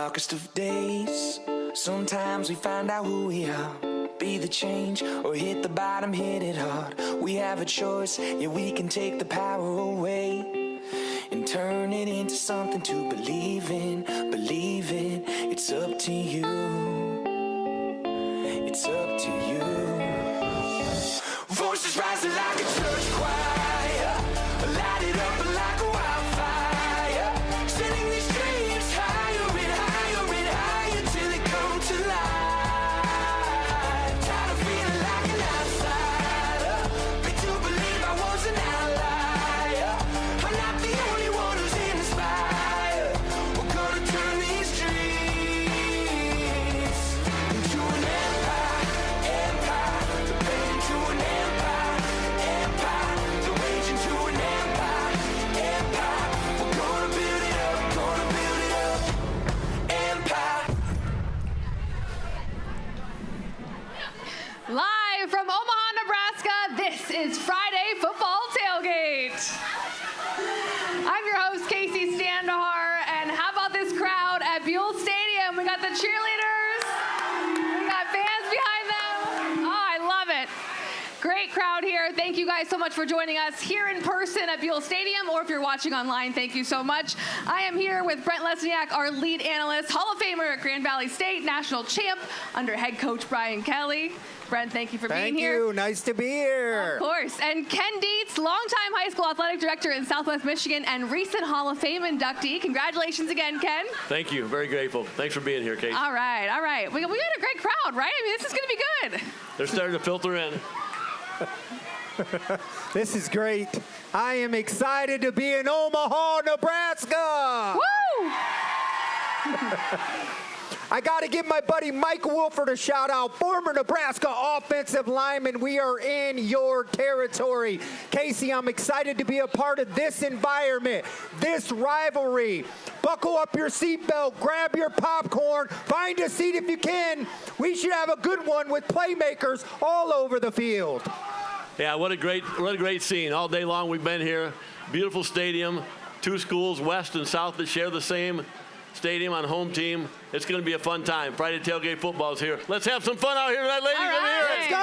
darkest of days, sometimes we find out who we are. Be the change or hit the bottom, hit it hard. We have a choice, yeah, we can take the power away and turn it into something to believe in. Believe it, it's up to you. It's up to you. Voices rising like a church choir, light it up like a wildfire, sending these dreams higher and higher and higher till they come to life. Tired of feeling like an outsider, made to believe I was an outlier. I'm not the only one who's inspired. We're gonna turn these dreams into an empire, empire, the pain into an empire, empire, the rage into an empire, empire. We're gonna build it up, empire. Live from Omaha, Nebraska, this is Friday Football Tailgate. I'm your host, Casey Standahar, and how about this crowd at Buell Stadium? We got the cheerleaders, we got fans behind them. Oh, I love it. Great crowd here. Thank you guys so much for joining us here in person at Buell Stadium, or if you're watching online, thank you so much. I am here with Brent Lesniak, our lead analyst, Hall of Famer at Grand Valley State, national champ under head coach Brian Kelly. Brent, thank you for being here. Thank you. Nice to be here. Of course. And Ken Dietz, longtime high school athletic director in Southwest Michigan and recent Hall of Fame inductee. Congratulations again, Ken. Thank you. Very grateful. Thanks for being here, Kate. All right, all right. We got a great crowd, right? I mean, this is going to be good. They're starting to filter in. This is great. I am excited to be in Omaha, Nebraska. Woo! I got to give my buddy Mike Wolford a shout out, former Nebraska offensive lineman. We are in your territory. Casey, I'm excited to be a part of this environment, this rivalry. Buckle up your seatbelt, grab your popcorn, find a seat if you can. We should have a good one with playmakers all over the field. Yeah, what a great scene. All day long we've been here. Beautiful stadium, two schools, West and South, that share the same stadium on home team. It's going to be a fun time. Friday Tailgate football is here. Let's have some fun out here tonight, ladies. All right. Let's go!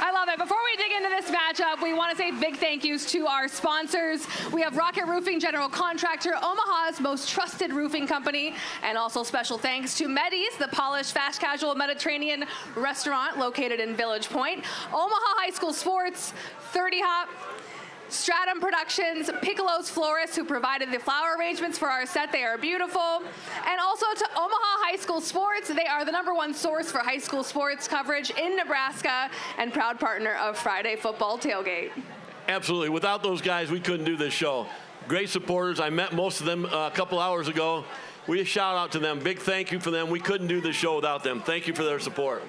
I love it. Before we dig into this matchup, we want to say big thank yous to our sponsors. We have Rocket Roofing General Contractor, Omaha's most trusted roofing company, and also special thanks to Meddy's, the polished, fast casual Mediterranean restaurant located in Village Point, Omaha High School Sports, 30 Hop, Stratum Productions, Piccolo's Florists, who provided the flower arrangements for our set. They are beautiful. And also to Omaha High School Sports. They are the #1 source for high school sports coverage in Nebraska and proud partner of Friday Football Tailgate. Absolutely. Without those guys, we couldn't do this show. Great supporters. I met most of them a couple hours ago. We shout out to them. Big thank you for them. We couldn't do this show without them. Thank you for their support.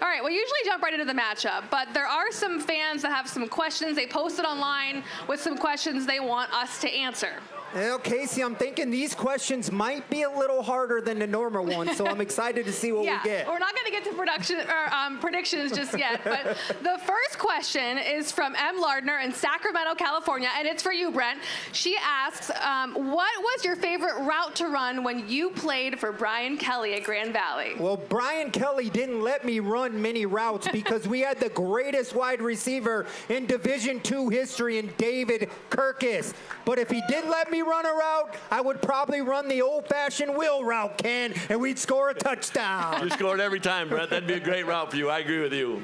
All right, we usually jump right into the matchup, but there are some fans that have some questions. They posted online with some questions they want us to answer. Well, Casey, I'm thinking these questions might be a little harder than the normal ones, so I'm excited to see what we get. We're not going to get to predictions just yet, but the first question is from M. Lardner in Sacramento, California, and it's for you, Brent. She asks, what was your favorite route to run when you played for Brian Kelly at Grand Valley? Well, Brian Kelly didn't let me run many routes because we had the greatest wide receiver in Division II history in David Kirkus. But if he did let me run a route, I would probably run the old-fashioned wheel route, Ken, and we'd score a touchdown. You scored every time, Brent. That'd be a great route for you. I agree with you.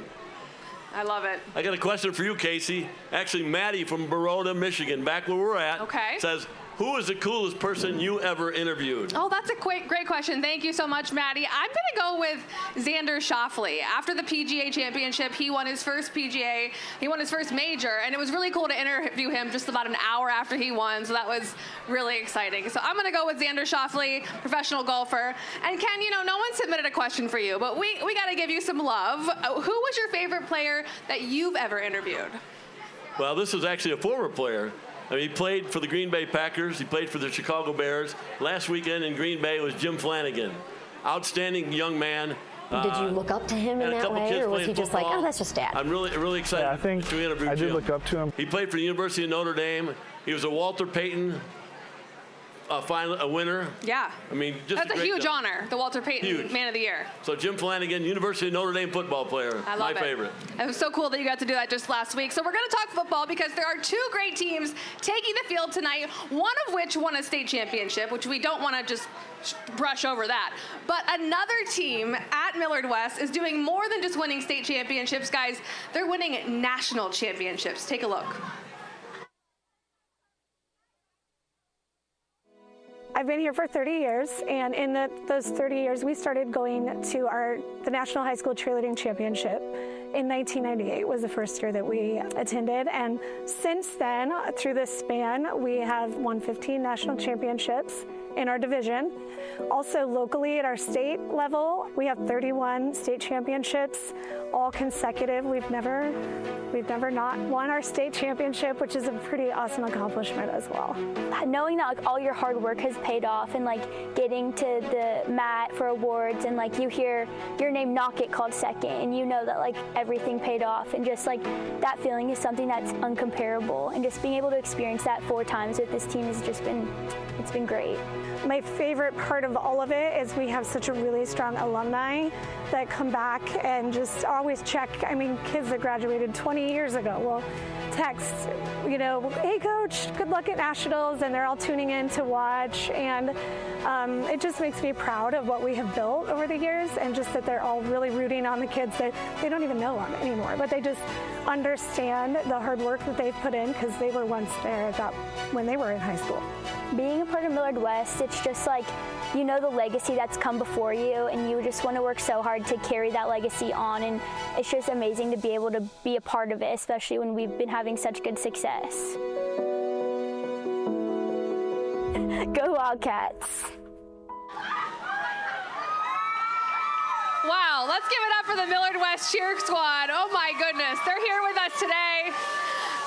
I love it. I got a question for you, Casey. Actually, Maddie from Baroda, Michigan, back where we're at, says, who is the coolest person you ever interviewed? Oh, that's a great question. Thank you so much, Maddie. I'm going to go with Xander Schauffele. After the PGA Championship, he won his first PGA. He won his first major, and it was really cool to interview him just about an hour after he won, so that was really exciting. So I'm going to go with Xander Schauffele, professional golfer. And Ken, you know, no one submitted a question for you, but we got to give you some love. Who was your favorite player that you've ever interviewed? Well, this is actually a former player. I mean, he played for the Green Bay Packers. He played for the Chicago Bears. Last weekend in Green Bay was Jim Flanagan. Outstanding young man. Did you look up to him in that way, or was he just like, oh, that's just Dad? I'm really excited. Yeah, I think to interview I did Jim. look up to him. He played for the University of Notre Dame. He was a Walter Payton a winner. Yeah. I mean, just that's a huge honor, the Walter Payton Man of the Year. So Jim Flanagan, University of Notre Dame football player. I love my favorite. It was so cool that you got to do that just last week. So we're going to talk football because there are two great teams taking the field tonight, one of which won a state championship, which we don't want to just brush over that. But another team at Millard West is doing more than just winning state championships, guys. They're winning national championships. Take a look. I've been here for 30 years, and in those 30 years, we started going to the National High School Cheerleading Championship. In 1998 was the first year that we attended, and since then, through this span, we have won 15 national championships in our division. Also locally at our state level, we have 31 state championships, all consecutive. We've never not won our state championship, which is a pretty awesome accomplishment as well. Knowing that all your hard work has paid off, and getting to the mat for awards, and you hear your name not get called second, and you know that everything paid off, and just that feeling is something that's uncomparable, and just being able to experience that 4 times with this team has just been, it's been great. My favorite part of all of it is we have such a really strong alumni that come back and just always check. I mean, kids that graduated 20 years ago will text, hey coach, good luck at nationals, and they're all tuning in to watch, and it just makes me proud of what we have built over the years, and just that they're all really rooting on the kids that they don't even know them anymore, but they just understand the hard work that they've put in because they were once there when they were in high school. Being a part of Millard West, it's just the legacy that's come before you, and you just want to work so hard to carry that legacy on, and it's just amazing to be able to be a part of it, especially when we've been having such good success. Go Wildcats! Wow, let's give it up for the Millard West cheer squad. Oh my goodness, they're here with us today.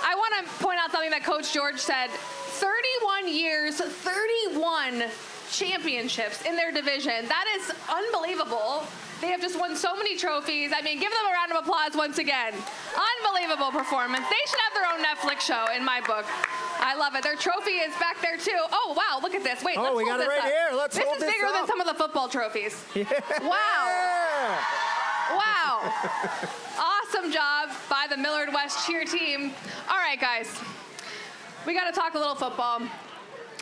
I want to point out something that Coach George said. 31 years, 31 championships in their division. That is unbelievable. They have just won so many trophies. I mean, give them a round of applause once again. Unbelievable performance. They should have their own Netflix show in my book. I love it. Their trophy is back there too. Oh, wow, look at this. Wait, let's hold this up. Oh, we got it right here. Let's hold this up. This is bigger than some of the football trophies. Yeah. Wow. Wow. Awesome job by the Millard West cheer team. All right, guys. We got to talk a little football.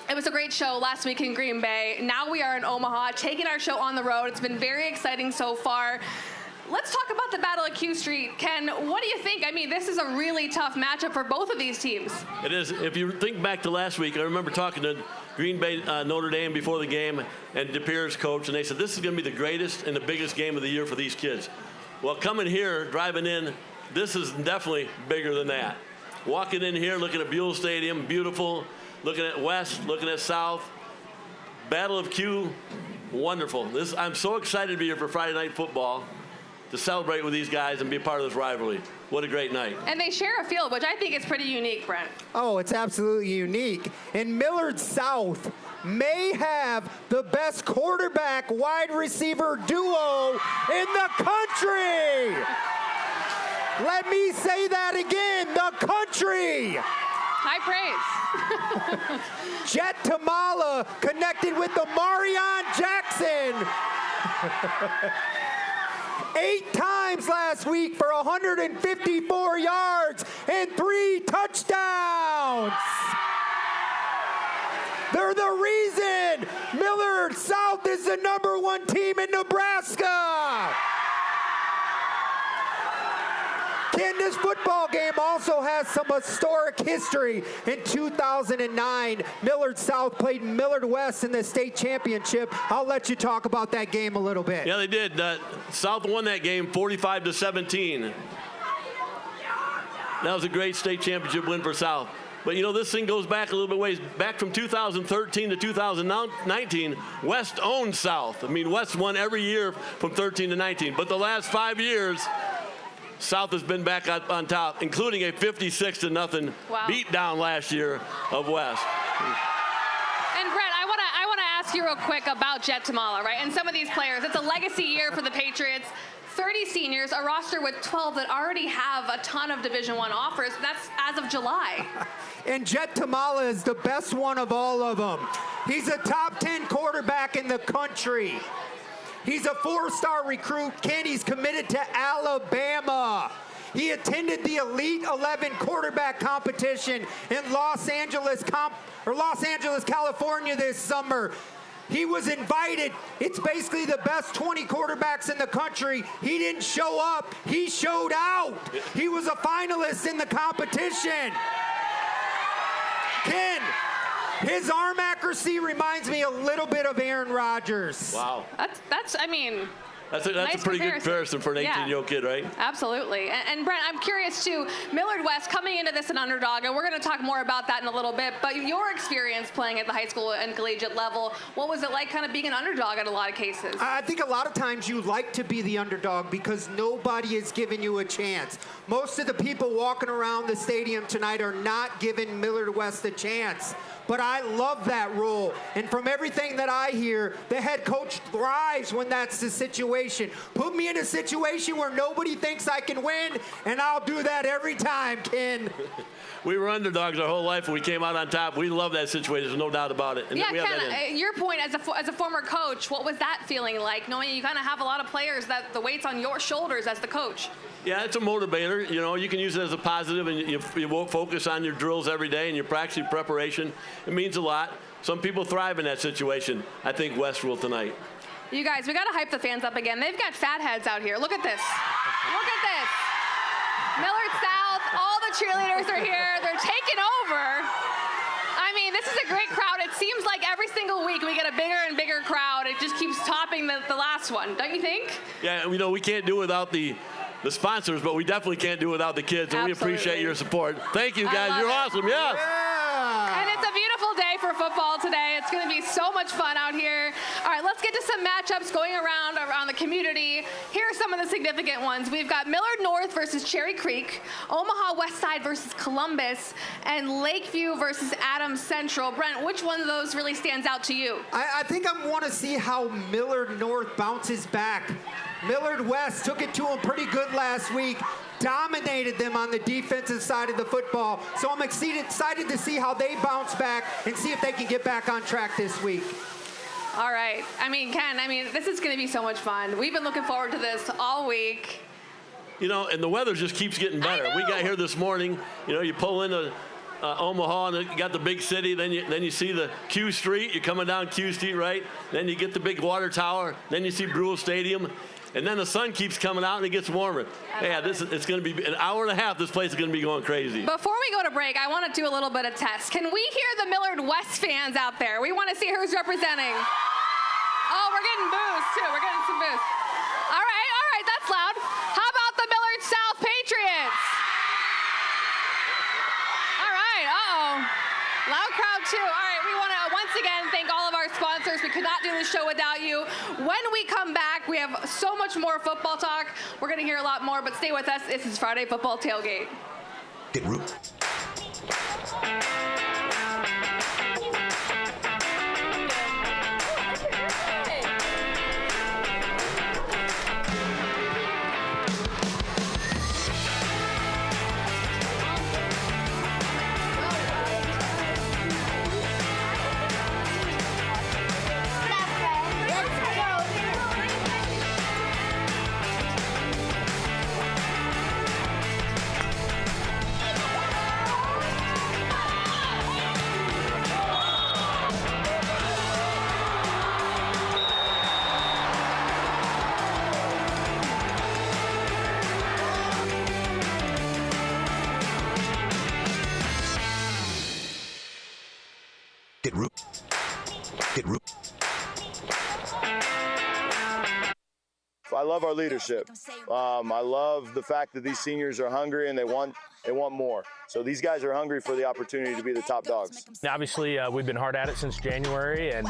It was a great show last week in Green Bay. Now we are in Omaha, taking our show on the road. It's been very exciting so far. Let's talk about the battle at Q Street. Ken, what do you think? I mean, this is a really tough matchup for both of these teams. It is. If you think back to last week, I remember talking to Green Bay, Notre Dame before the game, and DePierre's coach, and they said this is going to be the greatest and the biggest game of the year for these kids. Well, coming here, driving in, this is definitely bigger than that. Walking in here, looking at Buell Stadium, beautiful. Looking at West, looking at South. Battle of Q, wonderful. I'm so excited to be here for Friday Night Football, to celebrate with these guys and be a part of this rivalry. What a great night. And they share a field, which I think is pretty unique, Brent. Oh, it's absolutely unique. And Millard South may have the best quarterback wide receiver duo in the country. Let me say that again, the country. High praise. Jet Tamala connected with the Marion Jackson. 8 times last week for 154 yards and 3 touchdowns. They're the reason Millard South is the #1 team in Nebraska. Ken, this football game also has some historic history. In 2009, Millard South played Millard West in the state championship. I'll let you talk about that game a little bit. Yeah, they did. South won that game 45-17. That was a great state championship win for South. But, this thing goes back a little bit ways. Back from 2013 to 2019, West owned South. I mean, West won every year from 13 to 19. But the last 5 years, South has been back on top, including a 56-0 beatdown last year of West. And Brett, I want to ask you real quick about Jet Tamala, right? And some of these players. It's a legacy year for the Patriots. 30 seniors, a roster with 12 that already have a ton of Division I offers. That's as of July. And Jet Tamala is the best one of all of them. He's a top 10 quarterback in the country. He's a 4-star recruit. Ken, he's committed to Alabama. He attended the Elite 11 quarterback competition in Los Angeles, California this summer. He was invited. It's basically the best 20 quarterbacks in the country. He didn't show up. He showed out. He was a finalist in the competition. Ken, his arm accuracy reminds me a little bit of Aaron Rodgers. Wow. That's a pretty good comparison for an 18-year-old kid, right? Absolutely. And Brent, I'm curious too, Millard West coming into this an underdog, and we're going to talk more about that in a little bit, but your experience playing at the high school and collegiate level, what was it like kind of being an underdog in a lot of cases? I think a lot of times you like to be the underdog because nobody is giving you a chance. Most of the people walking around the stadium tonight are not giving Millard West a chance. But I love that role. And from everything that I hear, the head coach thrives when that's the situation. Put me in a situation where nobody thinks I can win, and I'll do that every time, Ken. We were underdogs our whole life, and we came out on top. We love that situation. There's no doubt about it. And yeah, Ken, your point as a former coach, what was that feeling like, knowing you kind of have a lot of players that the weight's on your shoulders as the coach? Yeah, it's a motivator. You know, you can use it as a positive, and you won't focus on your drills every day and your practice, your preparation. It means a lot. Some people thrive in that situation. I think West will tonight. You guys, we got to hype the fans up again. They've got fat heads out here. Look at this. Look at this. Millard South, all the cheerleaders are here. They're taking over. I mean, this is a great crowd. It seems like every single week we get a bigger and bigger crowd. It just keeps topping the last one, don't you think? Yeah, you know, we can't do it without the sponsors, but we definitely can't do it without the kids, and Absolutely. we appreciate your support. Thank you, guys. You're awesome. Yes. Yeah. And it's a beautiful day for football today. It's going to be so much fun out here. All right, let's get to some matchups going around the community. Here are some of the significant ones. We've got Millard North versus Cherry Creek, Omaha West Side versus Columbus, and Lakeview versus Adams Central. Brent, which one of those really stands out to you? I think I want to see how Millard North bounces back. Millard West took it to them pretty good last week, dominated them on the defensive side of the football. So I'm excited to see how they bounce back and see if they can get back on track this week. All right. I mean, Ken, this is going to be so much fun. We've been looking forward to this all week. You know, and the weather just keeps getting better. We got here this morning. You know, you pull into Omaha, and you got the big city. Then you see the Q Street. You're coming down Q Street, right? Then you get the big water tower. Then you see Brule Stadium. And then the sun keeps coming out and it gets warmer. Yeah, it's going to be an hour and a half. This place is going to be going crazy. Before we go to break, I want to do a little bit of test. Can we hear the Millard West fans out there? We want to see who's representing. Oh, we're getting boos too. We're getting some boos. All right, that's loud. How about the Millard South Patriots? All right, loud crowd too. All right, we want to once again thank all of our sponsors. We could not do this show without you. When we come back, we have so much more football talk. We're going to hear a lot more, but stay with us. This is Friday Football Tailgate. Get root. I love our leadership. I love the fact that these seniors are hungry and they want more. So these guys are hungry for the opportunity to be the top dogs. Obviously, we've been hard at it since January, and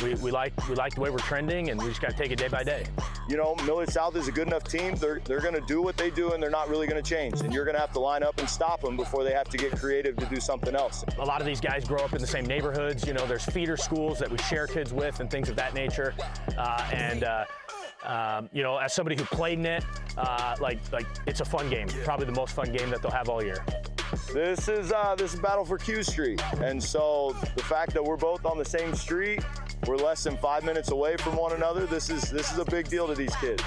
we like the way we're trending, and we just got to take it day by day. You know, Millard South is a good enough team. They're going to do what they do, and they're not really going to change. And you're going to have to line up and stop them before they have to get creative to do something else. A lot of these guys grow up in the same neighborhoods. You know, there's feeder schools that we share kids with and things of that nature. You know, as somebody who played in it, like it's a fun game. Probably the most fun game that they'll have all year. This is a battle for Q Street, and so the fact that we're both on the same street, we're less than 5 minutes away from one another. This is a big deal to these kids.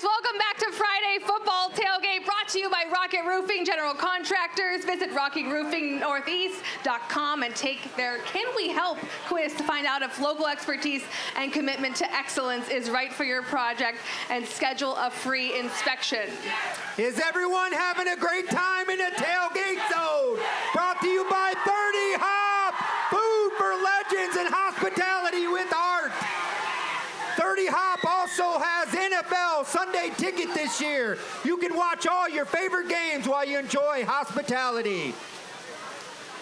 Welcome back to Friday Football Tailgate, brought to you by Rocket Roofing General Contractors. Visit RockyRoofingNortheast.com and take their Can We Help quiz to find out if local expertise and commitment to excellence is right for your project, and schedule a free inspection. Is everyone having a great time in the tailgate zone? Brought to you by 30 Hop, food for legends and hospitality with art. 30 Hop also has NFL Sunday Ticket this year. You can watch all your favorite games while you enjoy hospitality.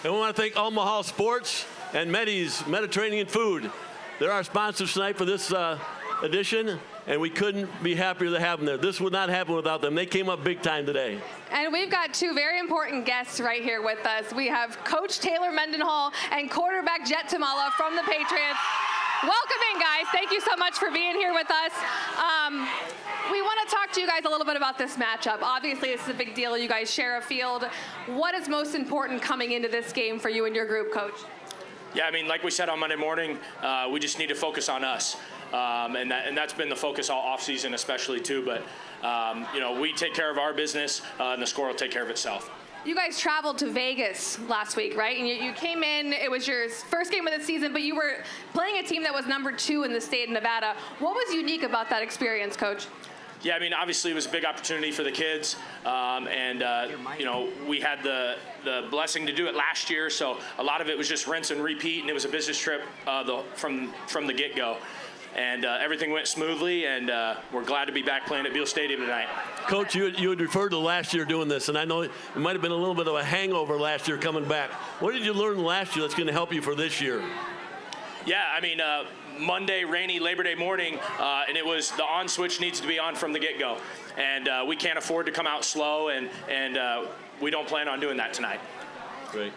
And we want to thank Omaha Sports and Meddy's Mediterranean Food. They're our sponsors tonight for this edition, and we couldn't be happier to have them there. This would not happen without them. They came up big time today. And we've got two very important guests right here with us. We have Coach Taylor Mendenhall and quarterback Jet Tamala from the Patriots. Welcome in, guys. Thank you so much for being here with us. We want to talk to you guys a little bit about this matchup. Obviously, this is a big deal. You guys share a field. What is most important coming into this game for you and your group, Coach? Yeah, I mean, like we said on Monday morning, we just need to focus on us. And that's been the focus all offseason especially, too. But, you know, we take care of our business, and the score will take care of itself. You guys traveled to Vegas last week, right? And you came in, it was your first game of the season, but you were playing a team that was #2 in the state of Nevada. What was unique about that experience, Coach? Yeah, I mean, obviously it was a big opportunity for the kids, you know, we had the blessing to do it last year, so a lot of it was just rinse and repeat, and it was a business trip from the get-go. And everything went smoothly, and we're glad to be back playing at Beal Stadium tonight. Coach, you had referred to last year doing this, and I know it might have been a little bit of a hangover last year coming back. What did you learn last year that's going to help you for this year? Yeah, I mean, Monday, rainy Labor Day morning, and it was the on switch needs to be on from the get-go. And we can't afford to come out slow, and we don't plan on doing that tonight. Great.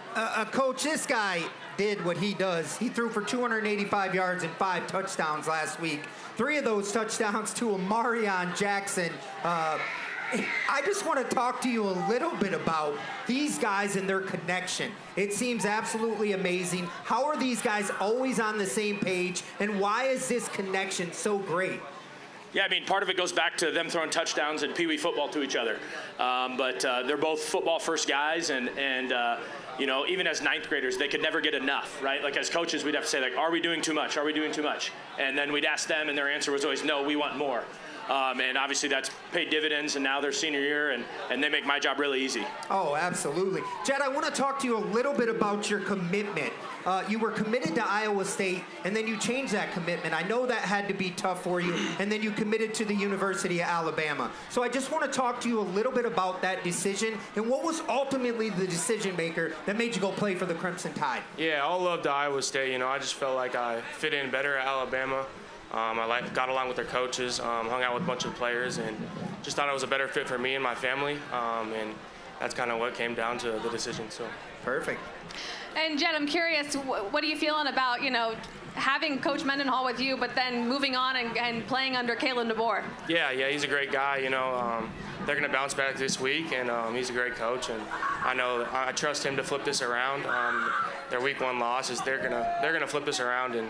Coach, this guy did what he does. He threw for 285 yards and 5 touchdowns last week. 3 of those touchdowns to Amarion Jackson. I just want to talk to you a little bit about these guys and their connection. It seems absolutely amazing. How are these guys always on the same page, and why is this connection so great? Yeah, I mean, part of it goes back to them throwing touchdowns in Pee Wee football to each other. But they're both football-first guys, and you know, even as 9th graders, they could never get enough, right? Like, as coaches, we'd have to say, like, are we doing too much? Are we doing too much? And then we'd ask them, and their answer was always, no, we want more. And obviously that's paid dividends, and now they're senior year, and they make my job really easy. Oh, absolutely. Jed, I want to talk to you a little bit about your commitment. You were committed to Iowa State, and then you changed that commitment. I know that had to be tough for you, and then you committed to the University of Alabama. So I just want to talk to you a little bit about that decision, and what was ultimately the decision maker that made you go play for the Crimson Tide? Yeah, all love to Iowa State. You know, I just felt like I fit in better at Alabama. I got along with their coaches, hung out with a bunch of players, and just thought it was a better fit for me and my family. And that's kind of what came down to the decision. So perfect. And Jen, I'm curious, what are you feeling about, you know, having Coach Mendenhall with you, but then moving on and playing under Kalen DeBoer? Yeah, he's a great guy. You know, they're going to bounce back this week, and he's a great coach, and I trust him to flip this around. Their week 1 loss is they're gonna flip this around and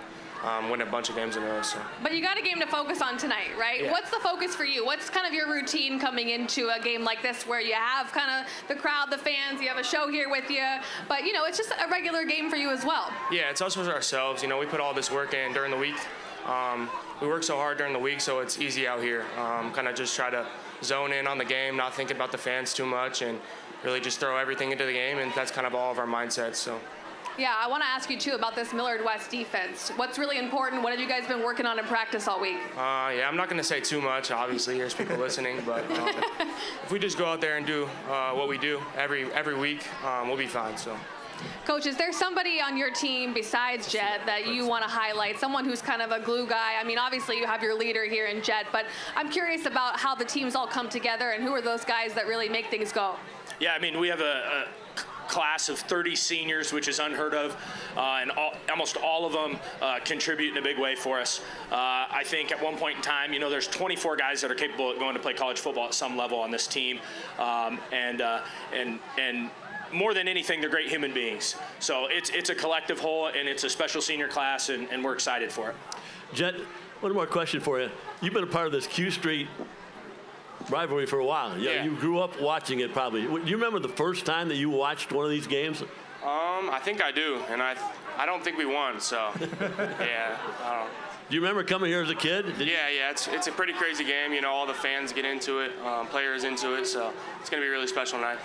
win a bunch of games in a row. So. But you got a game to focus on tonight, right? Yeah. What's the focus for you? What's kind of your routine coming into a game like this, where you have kind of the crowd, the fans, you have a show here with you, but you know, it's just a regular game for you as well. Yeah, it's us with ourselves. You know, we put all this work in during the week. We work so hard during the week, so it's easy out here. Kind of just try to zone in on the game, not thinking about the fans too much, and really just throw everything into the game, and that's kind of all of our mindsets. So. Yeah, I want to ask you, too, about this Millard West defense. What's really important? What have you guys been working on in practice all week? Yeah, I'm not going to say too much. Obviously, there's people listening. But if we just go out there and do what we do every week, we'll be fine. So. Coach, is there somebody on your team besides Jet that you want to highlight, someone who's kind of a glue guy? I mean, obviously you have your leader here in Jet, but I'm curious about how the teams all come together and who are those guys that really make things go? Yeah, I mean, we have a class of 30 seniors, which is unheard of, and almost all of them contribute in a big way for us. I think at one point in time, you know, there's 24 guys that are capable of going to play college football at some level on this team, and more than anything, they're great human beings. So it's a collective whole, and it's a special senior class, and we're excited for it. Jet, one more question for you. You've been a part of this Q Street rivalry for a while. Yeah. You grew up watching it probably. Do you remember the first time that you watched one of these games? I think I do, and I don't think we won, so yeah. Do you remember coming here as a kid? Yeah, it's a pretty crazy game. You know, all the fans get into it, players into it, so it's going to be a really special night.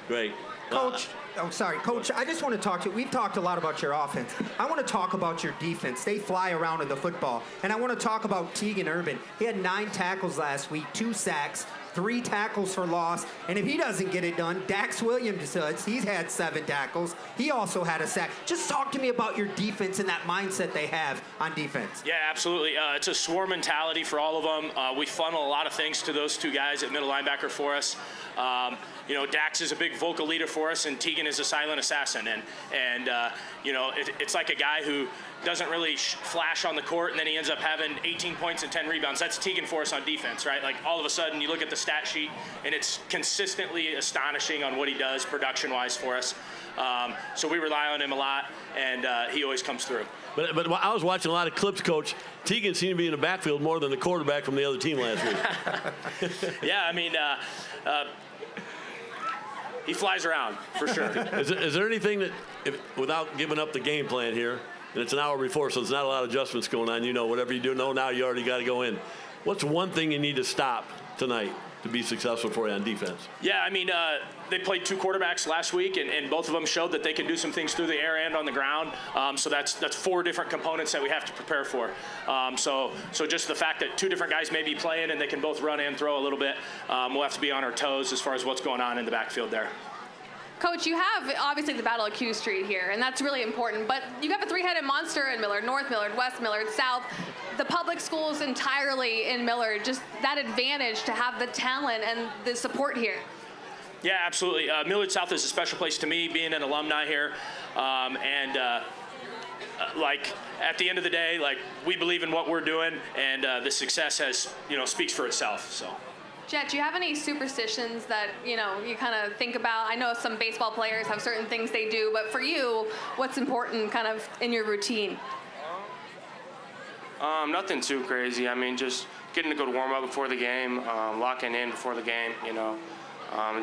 Great. Coach, Coach, I just want to talk to you. We've talked a lot about your offense. I want to talk about your defense. They fly around in the football. And I want to talk about Tegan Urban. He had 9 tackles last week, 2 sacks, 3 tackles for loss. And if he doesn't get it done, Dax Williams does. He's had 7 tackles. He also had a sack. Just talk to me about your defense and that mindset they have on defense. Yeah, absolutely. It's a swarm mentality for all of them. We funnel a lot of things to those 2 guys at middle linebacker for us. You know, Dax is a big vocal leader for us, and Tegan is a silent assassin. And you know, it's like a guy who doesn't really flash on the court, and then he ends up having 18 points and 10 rebounds. That's Tegan for us on defense, right? Like, all of a sudden, you look at the stat sheet, and it's consistently astonishing on what he does production-wise for us. So we rely on him a lot, and he always comes through. But I was watching a lot of clips, Coach. Tegan seemed to be in the backfield more than the quarterback from the other team last week. Yeah, I mean, he flies around, for sure. Is there anything that, without giving up the game plan here, and it's an hour before, so there's not a lot of adjustments going on. You know, whatever you do know now, you already got to go in. What's one thing you need to stop tonight to be successful for you on defense? Yeah, I mean, they played 2 quarterbacks last week, and both of them showed that they can do some things through the air and on the ground. So that's 4 different components that we have to prepare for. So just the fact that 2 different guys may be playing and they can both run and throw a little bit, we'll have to be on our toes as far as what's going on in the backfield there. Coach, you have obviously the Battle of Q Street here, and that's really important, but you have a 3-headed monster in Millard North, Millard West, Millard South. The public schools entirely in Millard, just that advantage to have the talent and the support here. Yeah, absolutely. Millard South is a special place to me, being an alumni here, like, at the end of the day, like, we believe in what we're doing, and the success speaks for itself. So. Jet, do you have any superstitions that, you know, you kind of think about? I know some baseball players have certain things they do, but for you, what's important kind of in your routine? Nothing too crazy. I mean, just getting a good warm-up before the game, locking in before the game, you know.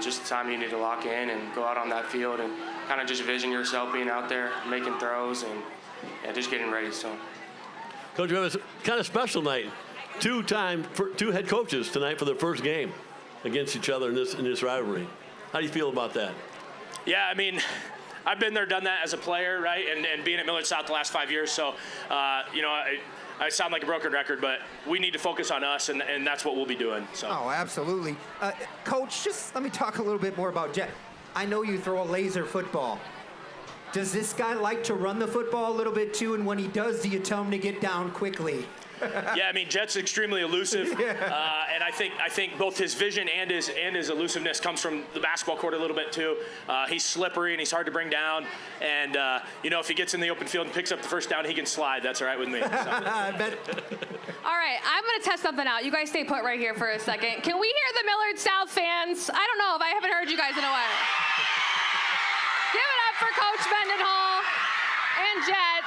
Just the time you need to lock in and go out on that field and kind of just vision yourself being out there, making throws, and just getting ready. So, Coach, we have a kind of special night. 2 head coaches tonight for their first game against each other in this rivalry. How do you feel about that? Yeah, I mean, I've been there, done that as a player, right? And being at Millard South the last 5 years. So, you know, I sound like a broken record, but we need to focus on us, and that's what we'll be doing. So. Oh, absolutely. Coach, just let me talk a little bit more about Jet. I know you throw a laser football. Does this guy like to run the football a little bit too? And when he does, do you tell him to get down quickly? Yeah, I mean, Jet's extremely elusive, and I think both his vision and his elusiveness comes from the basketball court a little bit too. He's slippery and he's hard to bring down, and you know, if he gets in the open field and picks up the first down, he can slide. That's all right with me. So. I bet. All right, I'm going to test something out. You guys stay put right here for a second. Can we hear the Millard South fans? I don't know if I haven't heard you guys in a while. Give it up for Coach Mendenhall and Jet.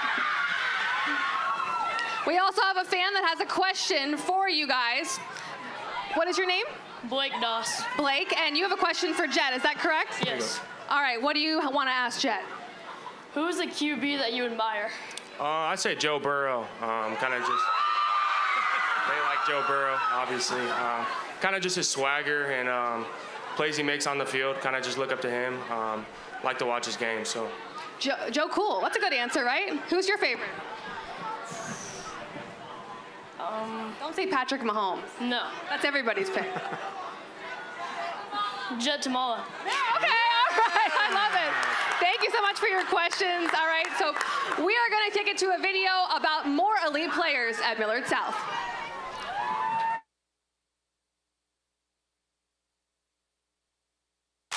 We also have a fan that has a question for you guys. What is your name? Blake Doss. Blake, and you have a question for Jet, is that correct? Yes. All right, what do you want to ask Jet? Who is the QB that you admire? I'd say Joe Burrow. Kind of just, they like Joe Burrow, obviously. Kind of just his swagger and plays he makes on the field. Kind of just look up to him. Like to watch his game, so. Joe Cool, that's a good answer, right? Who's your favorite? Don't say Patrick Mahomes. No. That's everybody's pick. Jet Tamala. Yeah, okay, all right, I love it. Thank you so much for your questions. All right, so we are going to take it to a video about more elite players at Millard South.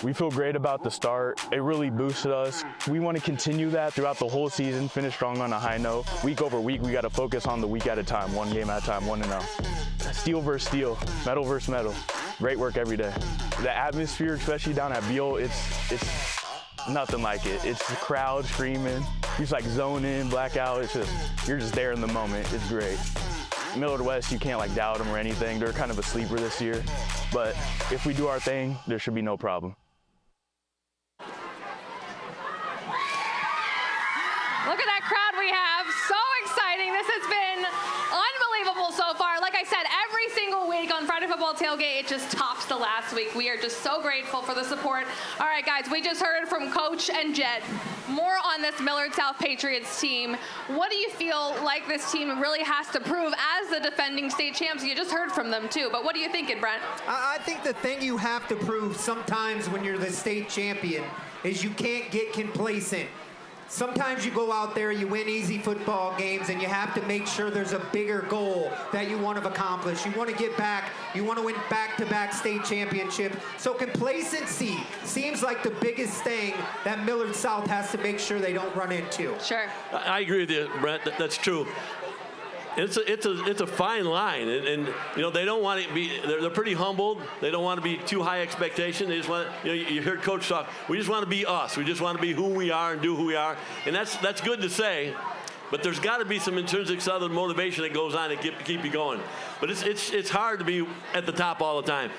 We feel great about the start. It really boosted us. We want to continue that throughout the whole season, finish strong on a high note. Week over week, we got to focus on the week at a time, one game at a time, 1-0. Steel versus steel, metal versus metal. Great work every day. The atmosphere, especially down at Beal, it's nothing like it. It's the crowd screaming. You just like zone in, blackout. It's just, you're just there in the moment. It's great. Millard West, you can't like doubt them or anything. They're kind of a sleeper this year. But if we do our thing, there should be no problem. Look at that crowd we have. So exciting. This has been unbelievable so far. Like I said, every single week on Friday Football Tailgate, it just tops the last week. We are just so grateful for the support. All right, guys, we just heard from Coach and Jet. More on this Millard South Patriots team. What do you feel like this team really has to prove as the defending state champs? You just heard from them, too. But what are you thinking, Brent? I think the thing you have to prove sometimes when you're the state champion is you can't get complacent. Sometimes you go out there, you win easy football games, and you have to make sure there's a bigger goal that you want to accomplish. You want to get back. You want to win back-to-back state championships. So complacency seems like the biggest thing that Millard South has to make sure they don't run into. Sure. I agree with you, Brent. That's true. It's a fine line, and you know they don't want to be. They're pretty humbled. They don't want to be too high expectation. They just want, you know, you heard Coach talk. We just want to be us. We just want to be who we are and do who we are, and that's good to say. But there's got to be some intrinsic southern motivation that goes on to keep you going. But it's hard to be at the top all the time.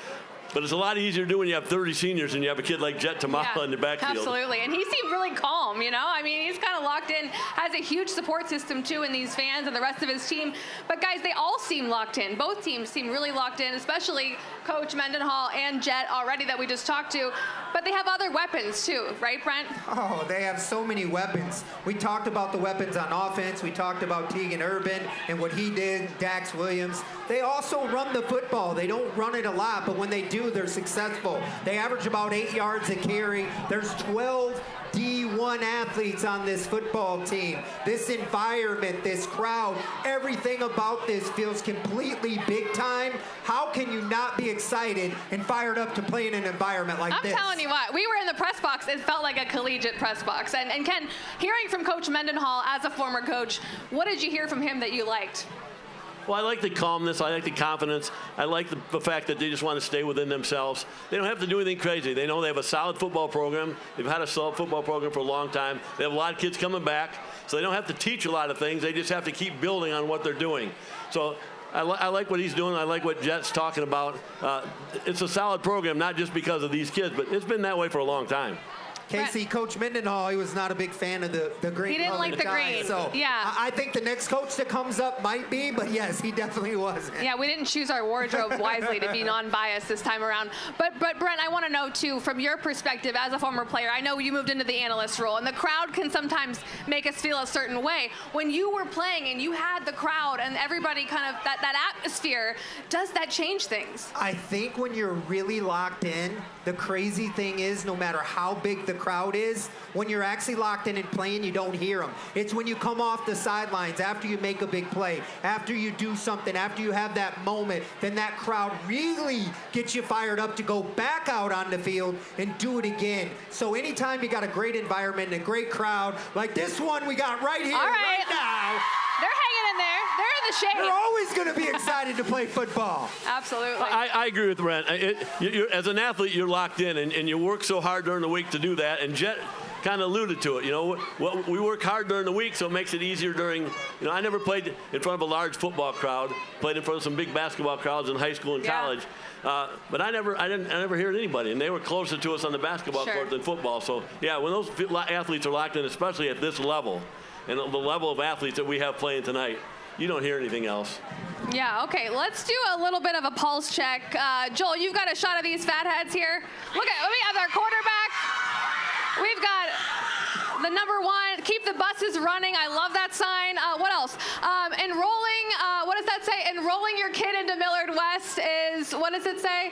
But it's a lot easier to do when you have 30 seniors and you have a kid like Jet Tamala in the backfield. Absolutely, and he seemed really calm, you know? I mean, he's kind of locked in, has a huge support system, too, in these fans and the rest of his team. But, guys, they all seem locked in. Both teams seem really locked in, especially Coach Mendenhall and Jet already that we just talked to. But they have other weapons, too, right, Brent? Oh, they have so many weapons. We talked about the weapons on offense. We talked about Tegan Urban and what he did, Dax Williams. They also run the football. They don't run it a lot, but when they do, they're successful. They average about 8 yards a carry. There's 12 D1 athletes on this football team. This environment, this crowd, everything about this feels completely big time. How can you not be excited and fired up to play in an environment like this? I'm telling you what, we were in the press box. It felt like a collegiate press box. And Ken, hearing from Coach Mendenhall as a former coach, what did you hear from him that you liked? Well, I like the calmness. I like the confidence. I like the fact that they just want to stay within themselves. They don't have to do anything crazy. They know they have a solid football program. They've had a solid football program for a long time. They have a lot of kids coming back, so they don't have to teach a lot of things. They just have to keep building on what they're doing. So I like what he's doing. I like what Jet's talking about. It's a solid program, not just because of these kids, but it's been that way for a long time. Casey, Coach Mendenhall, he was not a big fan of the green. He didn't like the green. So yeah. I think the next coach that comes up might be, but yes, he definitely was. Yeah, we didn't choose our wardrobe wisely to be non-biased this time around. But Brent, I want to know too, from your perspective as a former player, I know you moved into the analyst role, and the crowd can sometimes make us feel a certain way. When you were playing and you had the crowd and everybody kind of that atmosphere, does that change things? I think when you're really locked in, the crazy thing is, no matter how big the crowd is, when you're actually locked in and playing, you don't hear them. It's when you come off the sidelines, after you make a big play, after you do something, after you have that moment, then that crowd really gets you fired up to go back out on the field and do it again. So anytime you got a great environment and a great crowd, like this one we got right here, right now. They're hanging in there. They're in the shade. They're always going to be excited to play football. Absolutely. I agree with Brent. As an athlete, you're locked in, and you work so hard during the week to do that. And Jet kind of alluded to it. You know, we work hard during the week, so it makes it easier during. You know, I never played in front of a large football crowd. Played in front of some big basketball crowds in high school and college. But I never heard anybody, and they were closer to us on the basketball court than football. So yeah, when those athletes are locked in, especially at this level, and the level of athletes that we have playing tonight, you don't hear anything else. Yeah, okay, let's do a little bit of a pulse check. Joel, you've got a shot of these fatheads here. We have our quarterback. We've got the number 1, keep the buses running. I love that sign. What else? Enrolling, what does that say? Enrolling your kid into Millard West is, what does it say?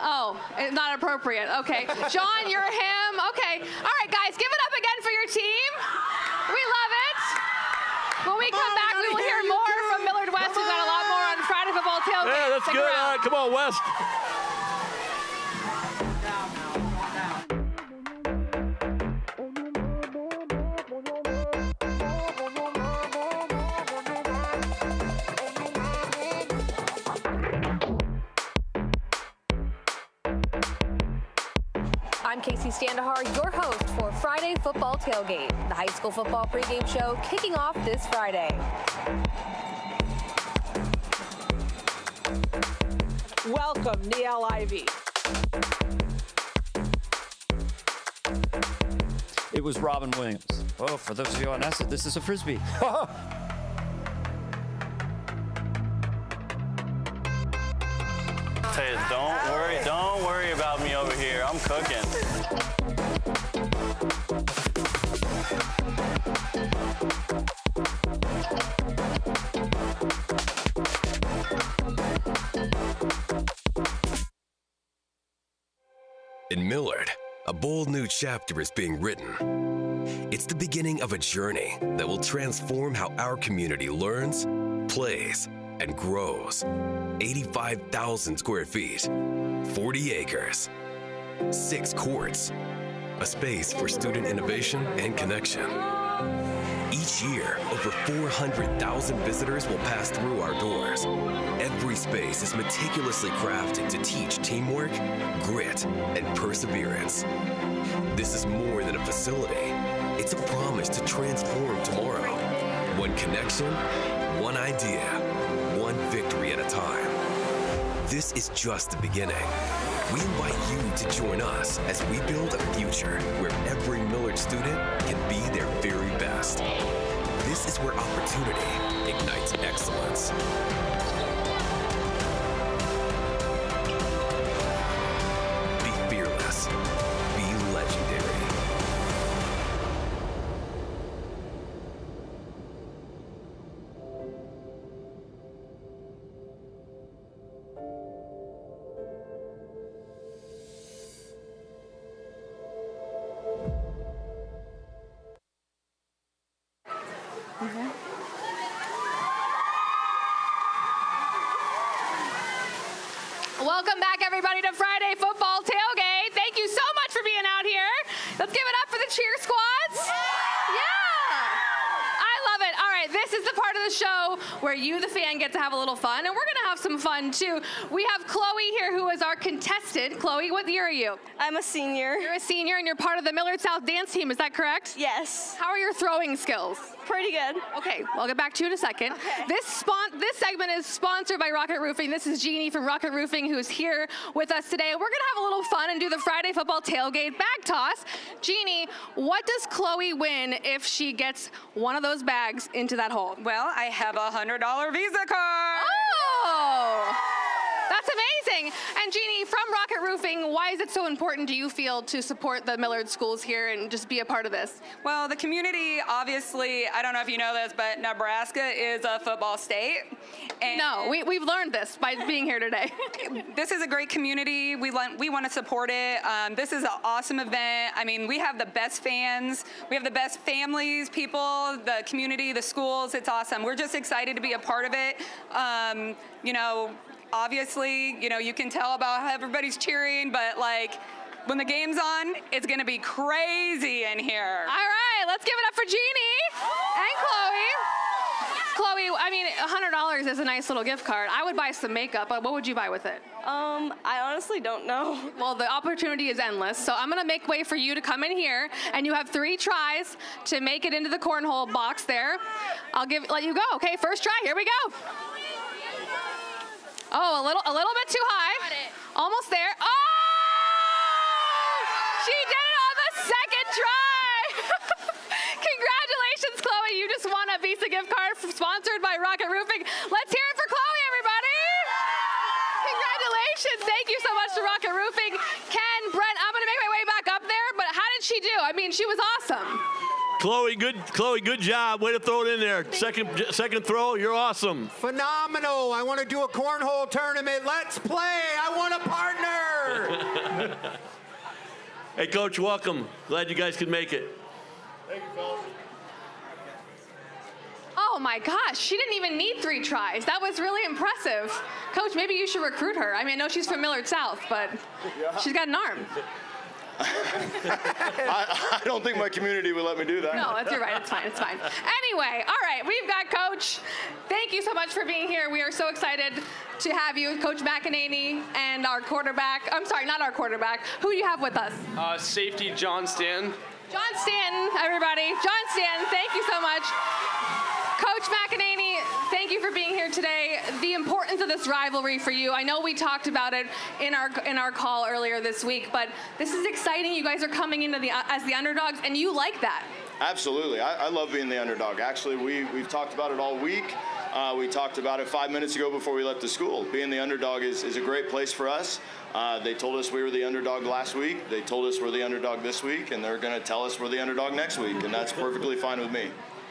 Oh, it's not appropriate. Okay. John, you're him. Okay. All right, guys, give it up again for your team. We love it. When we come back, we will hear more from Millard West. We've got a lot more on Friday Football Tailgate. Yeah, that's good. All right, come on, West. I'm Casey Standahar, your host for Friday Football Tailgate, the high school football pregame show kicking off this Friday. Welcome, Neil Ivy. It was Robin Williams. Oh, for those of you on acid, this is a Frisbee. Don't worry about me over here. I'm cooking. In Millard, a bold new chapter is being written. It's the beginning of a journey that will transform how our community learns, plays, and grows. 85,000 square feet, 40 acres, 6 courts, a space for student innovation and connection. Each year, over 400,000 visitors will pass through our doors. Every space is meticulously crafted to teach teamwork, grit, and perseverance. This is more than a facility. It's a promise to transform tomorrow. One connection, one idea, one victory at a time. This is just the beginning. We invite you to join us as we build a future where every Millard student can be their very best. This is where opportunity ignites excellence. Be fearless. Be legendary. Welcome back, everybody, to Friday Football Tailgate. Thank you so much for being out here. Let's give it up for the cheer squads. Yeah. I love it. All right, this is the part of the show where you, the fan, get to have a little fun, and we're going to have some fun, too. We have Chloe here, who is our contestant. Chloe, what year are you? I'm a senior. You're a senior, and you're part of the Millard South dance team. Is that correct? Yes. How are your throwing skills? Pretty good. Okay, well, I'll get back to you in a second. Okay. This segment is sponsored by Rocket Roofing. This is Jeannie from Rocket Roofing, who's here with us today. We're gonna have a little fun and do the Friday Football Tailgate bag toss. Jeannie, what does Chloe win if she gets one of those bags into that hole? Well, I have a $100 Visa card. Oh! That's amazing. And Jeannie, from Rocket Roofing, why is it so important, do you feel, to support the Millard schools here and just be a part of this? Well, the community, obviously, I don't know if you know this, but Nebraska is a football state. And no, we've learned this by being here today. This is a great community. We want to support it. This is an awesome event. I mean, we have the best fans. We have the best families, people, the community, the schools. It's awesome. We're just excited to be a part of it. You know, obviously, you know, you can tell about how everybody's cheering, but like when the game's on, it's gonna be crazy in here. All right, let's give it up for Jeannie and Chloe. Chloe, I mean, $100 is a nice little gift card. I would buy some makeup, but what would you buy with it? I honestly don't know. Well, the opportunity is endless, so I'm gonna make way for you to come in here, and you have 3 tries to make it into the cornhole box there. I'll let you go. Okay, first try, here we go. Oh, a little bit too high. Got it. Almost there. Oh! She did it on the second try. Congratulations, Chloe. You just won a Visa gift card sponsored by Rocket Roofing. Let's hear it for Chloe, everybody. Congratulations. Thank you so much to Rocket Roofing. Ken, Brent, I'm going to make my way back up there, but how did she do? I mean, she was awesome. Chloe, good job. Way to throw it in there. Second throw, you're awesome. Phenomenal. I want to do a cornhole tournament. Let's play. I want a partner. Hey, Coach, welcome. Glad you guys could make it. Thank you, fellas. Oh my gosh, she didn't even need 3 tries. That was really impressive. Coach, maybe you should recruit her. I mean, I know she's from Millard South, but she's got an arm. I don't think my community would let me do that. No, you're right. It's fine. It's fine. Anyway, all right, we've got Coach. Thank you so much for being here. We are so excited to have you, Coach McEnany, and our quarterback. I'm sorry, not our quarterback. Who do you have with us? Safety John Stanton. John Stanton, everybody. John Stanton, thank you so much. Coach McEnany, thank you for being here today. The importance of this rivalry for you. I know we talked about it in our call earlier this week, but this is exciting. You guys are coming into as the underdogs, and you like that. Absolutely. I love being the underdog. Actually, we've talked about it all week. We talked about it 5 minutes ago before we left the school. Being the underdog is a great place for us. They told us we were the underdog last week. They told us we're the underdog this week, and they're going to tell us we're the underdog next week, and that's perfectly fine with me.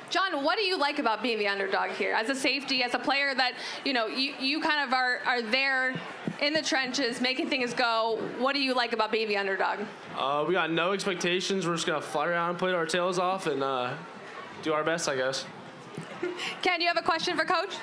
John, what do you like about being the underdog here? As a safety, as a player that, you kind of are there in the trenches, making things go. What do you like about being the underdog? We got no expectations. We're just going to fly around and play our tails off and do our best, I guess. Ken, you have a question for Coach?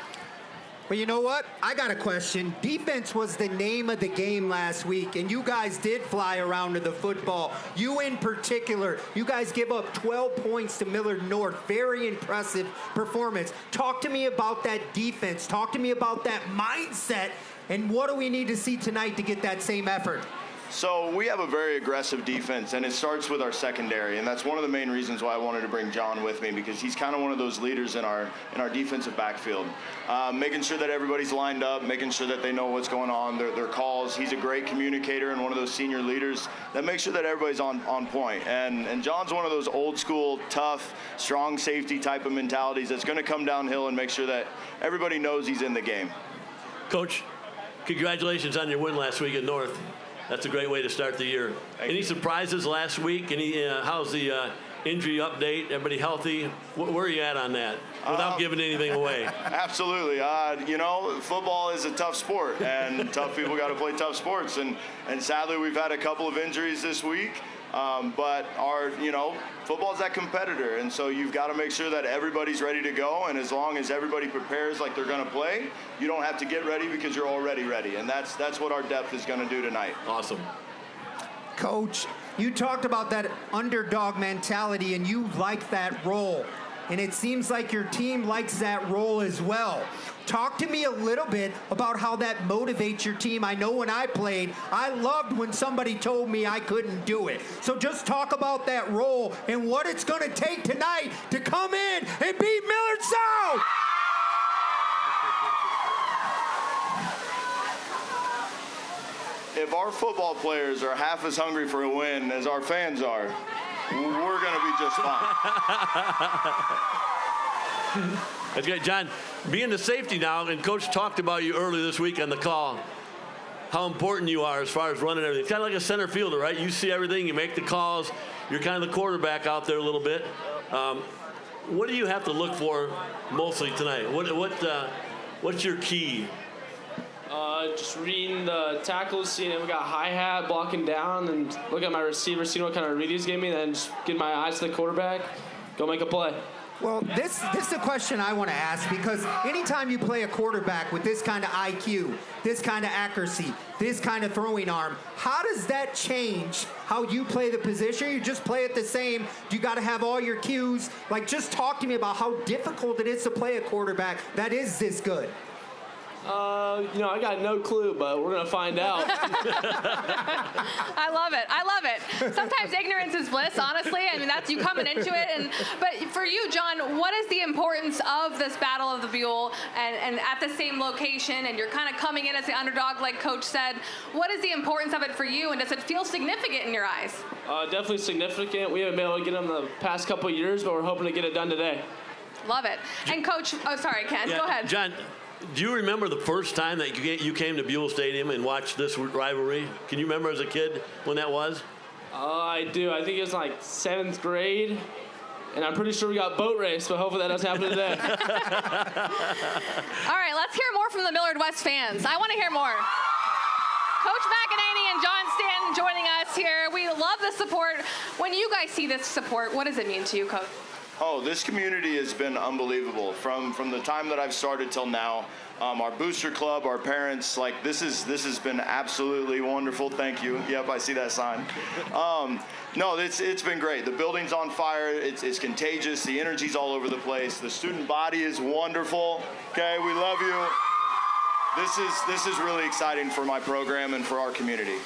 Well, you know what? I got a question. Defense was the name of the game last week, and you guys did fly around to the football. You in particular, you guys give up 12 points to Millard North. Very impressive performance. Talk to me about that defense. Talk to me about that mindset, and what do we need to see tonight to get that same effort? So we have a very aggressive defense, and it starts with our secondary, and that's one of the main reasons why I wanted to bring John with me, because he's kind of one of those leaders in our defensive backfield, making sure that everybody's lined up, making sure that they know what's going on, their calls. He's a great communicator and one of those senior leaders that makes sure that everybody's on point. And John's one of those old school, tough, strong safety type of mentalities that's going to come downhill and make sure that everybody knows he's in the game. Coach, congratulations on your win last week at North. That's a great way to start the year. Any surprises last week? How's the injury update? Everybody healthy? Where are you at on that? Without giving anything away. Absolutely. Football is a tough sport, and tough people got to play tough sports. And sadly, we've had a couple of injuries this week. But football's that competitor, and so you've got to make sure that everybody's ready to go, and as long as everybody prepares like they're going to play, you don't have to get ready because you're already ready, and that's what our depth is going to do tonight. Awesome. Coach, you talked about that underdog mentality, and you like that role, and it seems like your team likes that role as well. Talk to me a little bit about how that motivates your team. I know when I played, I loved when somebody told me I couldn't do it. So just talk about that role and what it's going to take tonight to come in and beat Millard South. If our football players are half as hungry for a win as our fans are, we're going to be just fine. That's great. John, being the safety now, and Coach talked about you earlier this week on the call, how important you are as far as running everything. It's kind of like a center fielder, right? You see everything, you make the calls, you're kind of the quarterback out there a little bit. What do you have to look for mostly tonight? What's your key? Just reading the tackles, seeing if we got hi-hat, blocking down, and look at my receiver, seeing what kind of read he's giving me, then just get my eyes to the quarterback, go make a play. Well, this is a question I want to ask, because anytime you play a quarterback with this kind of IQ, this kind of accuracy, this kind of throwing arm, how does that change how you play the position? You just play it the same? You got to have all your cues? Like, just talk to me about how difficult it is to play a quarterback that is this good. I got no clue, but we're going to find out. I love it. I love it. Sometimes ignorance is bliss, honestly. I mean, that's you coming into it. But for you, John, what is the importance of this Battle of the Buell and at the same location, and you're kind of coming in as the underdog, like Coach said. What is the importance of it for you, and does it feel significant in your eyes? Definitely significant. We haven't been able to get them the past couple of years, but we're hoping to get it done today. Love it. And Coach, sorry, Ken, go ahead. John, do you remember the first time that you came to Buell Stadium and watched this rivalry? Can you remember as a kid when that was? I do. I think it was like 7th grade, and I'm pretty sure we got boat race, but hopefully that doesn't happen today. All right, let's hear more from the Millard West fans. I want to hear more. Coach McEnany and John Stanton joining us here. We love the support. When you guys see this support, what does it mean to you, Coach? Oh, this community has been unbelievable from the time that I've started till now. Our booster club, our parents, like this has been absolutely wonderful. Thank you. Yep, I see that sign. No, it's been great. The building's on fire. It's contagious. The energy's all over the place. The student body is wonderful. Okay, we love you. This is really exciting for my program and for our community.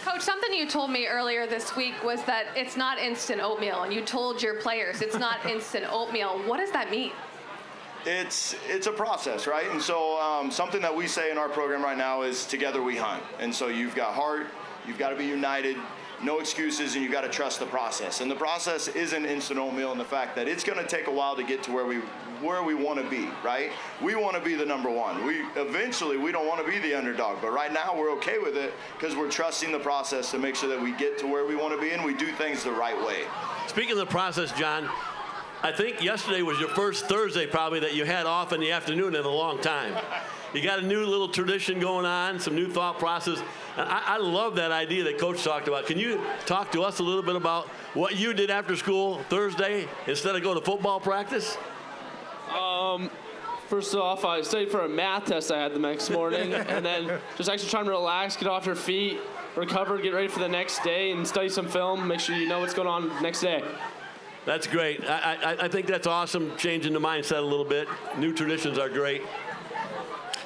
Coach, something you told me earlier this week was that it's not instant oatmeal, and you told your players it's not instant oatmeal. What does that mean? It's a process, right? And so something that we say in our program right now is together we hunt. And so you've got heart, you've got to be united, no excuses, and you've got to trust the process. And the process isn't instant oatmeal in the fact that it's going to take a while to get to where we want to be, right? We want to be the number one. Eventually we don't want to be the underdog, but right now we're okay with it because we're trusting the process to make sure that we get to where we want to be and we do things the right way. Speaking of the process, John, I think yesterday was your first Thursday probably that you had off in the afternoon in a long time. You got a new little tradition going on, some new thought process. I love that idea that Coach talked about. Can you talk to us a little bit about what you did after school Thursday instead of going to football practice? First off, I studied for a math test I had the next morning, and then just actually trying to relax, get off your feet, recover, get ready for the next day, and study some film, make sure you know what's going on the next day. That's great. I think that's awesome, changing the mindset a little bit. New traditions are great.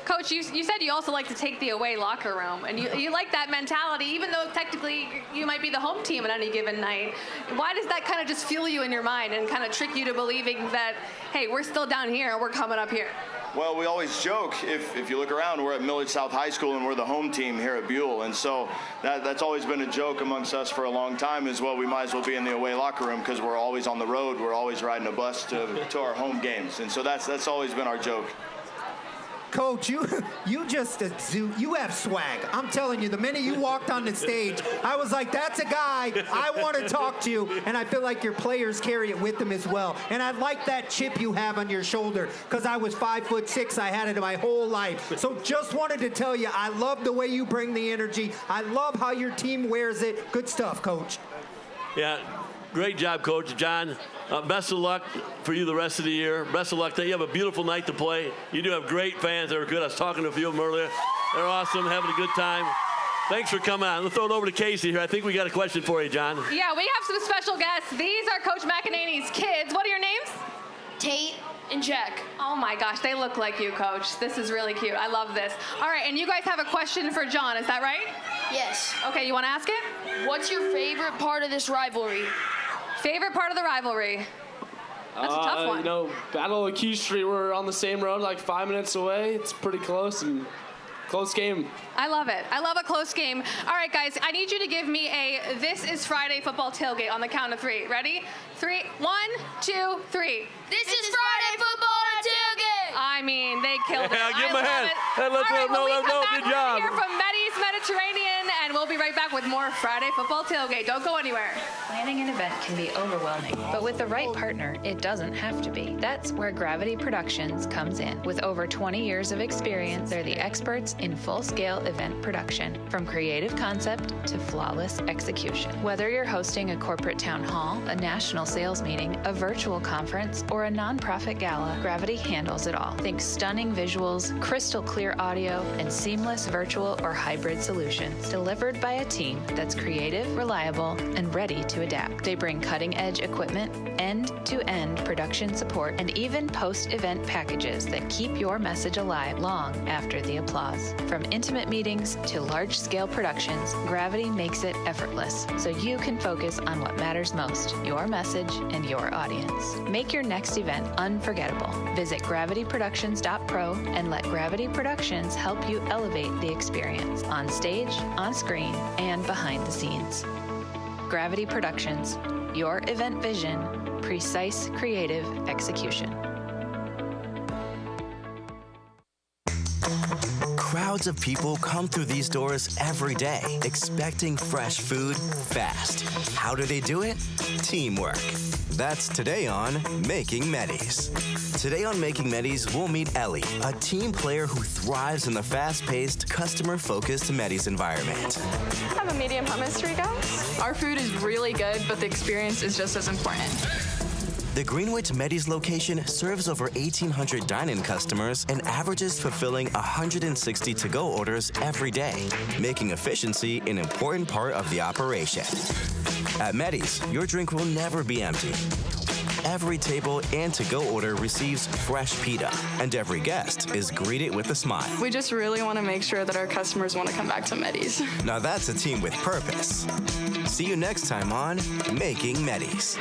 Coach, you said you also like to take the away locker room, and you like that mentality, even though technically you might be the home team at any given night. Why does that kind of just fuel you in your mind and kind of trick you to believing that, hey, we're still down here and we're coming up here? Well, we always joke, if you look around, we're at Millard South High School and we're the home team here at Buell. And so that's always been a joke amongst us for a long time as well. We might as well be in the away locker room because we're always on the road. We're always riding a bus to our home games. And so that's always been our joke. Coach, you have swag. I'm telling you, the minute you walked on the stage, I was like, that's a guy I want to talk to, and I feel like your players carry it with them as well. And I like that chip you have on your shoulder because I was 5'6". I had it my whole life. So just wanted to tell you, I love the way you bring the energy. I love how your team wears it. Good stuff, Coach. Yeah, great job, Coach. John, best of luck for you the rest of the year. Best of luck. You have a beautiful night to play. You do have great fans that are good. I was talking to a few of them earlier. They're awesome, having a good time. Thanks for coming on. Let's throw it over to Casey here. I think we got a question for you, John. Yeah, we have some special guests. These are Coach McEnany's kids. What are your names? Tate and Jack. Oh my gosh, they look like you, Coach. This is really cute. I love this. All right, and you guys have a question for John, is that right? Yes. Okay, you want to ask it? What's your favorite part of this rivalry? Favorite part of the rivalry? That's a tough one. You know, Battle of Key Street, we're on the same road, like 5 minutes away. It's pretty close and close game. I love it. I love a close game. All right, guys, I need you to give me a This is Friday Football Tailgate on the count of 3. Ready? 1, 2, 3. This is Friday Football Tailgate. I mean, they killed it. Yeah, give them a hand. Hey, let's let them know. Good job. We're here from Meddy's Mediterranean, and we'll be right back with more Friday Football Tailgate. Don't go anywhere. Planning an event can be overwhelming, but with the right partner, it doesn't have to be. That's where Gravity Productions comes in. With over 20 years of experience, they're the experts in full-scale event production, from creative concept to flawless execution. Whether you're hosting a corporate town hall, a national sales meeting, a virtual conference, or a nonprofit gala, Gravity handles it all. Think stunning visuals, crystal clear audio, and seamless virtual or hybrid solutions, delivered by a team that's creative, reliable, and ready to adapt. They bring cutting-edge equipment, end-to-end production support, and even post-event packages that keep your message alive long after the applause. From intimate meetings to large-scale productions, Gravity makes it effortless, so you can focus on what matters most, your message and your audience. Make your next event unforgettable. Visit gravityproductions.pro and let Gravity Productions help you elevate the experience on stage, on screen, and behind the scenes. Gravity Productions, your event vision, precise creative execution. Crowds of people come through these doors every day, expecting fresh food fast. How do they do it? Teamwork. That's today on Making Medis. Today on Making Medis, we'll meet Ellie, a team player who thrives in the fast-paced, customer-focused Medis environment. I have a medium hummus for you guys. Our food is really good, but the experience is just as important. The Greenwich Medis location serves over 1,800 dine-in customers and averages fulfilling 160 to-go orders every day, making efficiency an important part of the operation. At Medis, your drink will never be empty. Every table and to-go order receives fresh pita, and every guest is greeted with a smile. We just really want to make sure that our customers want to come back to Medis. Now that's a team with purpose. See you next time on Making Medis.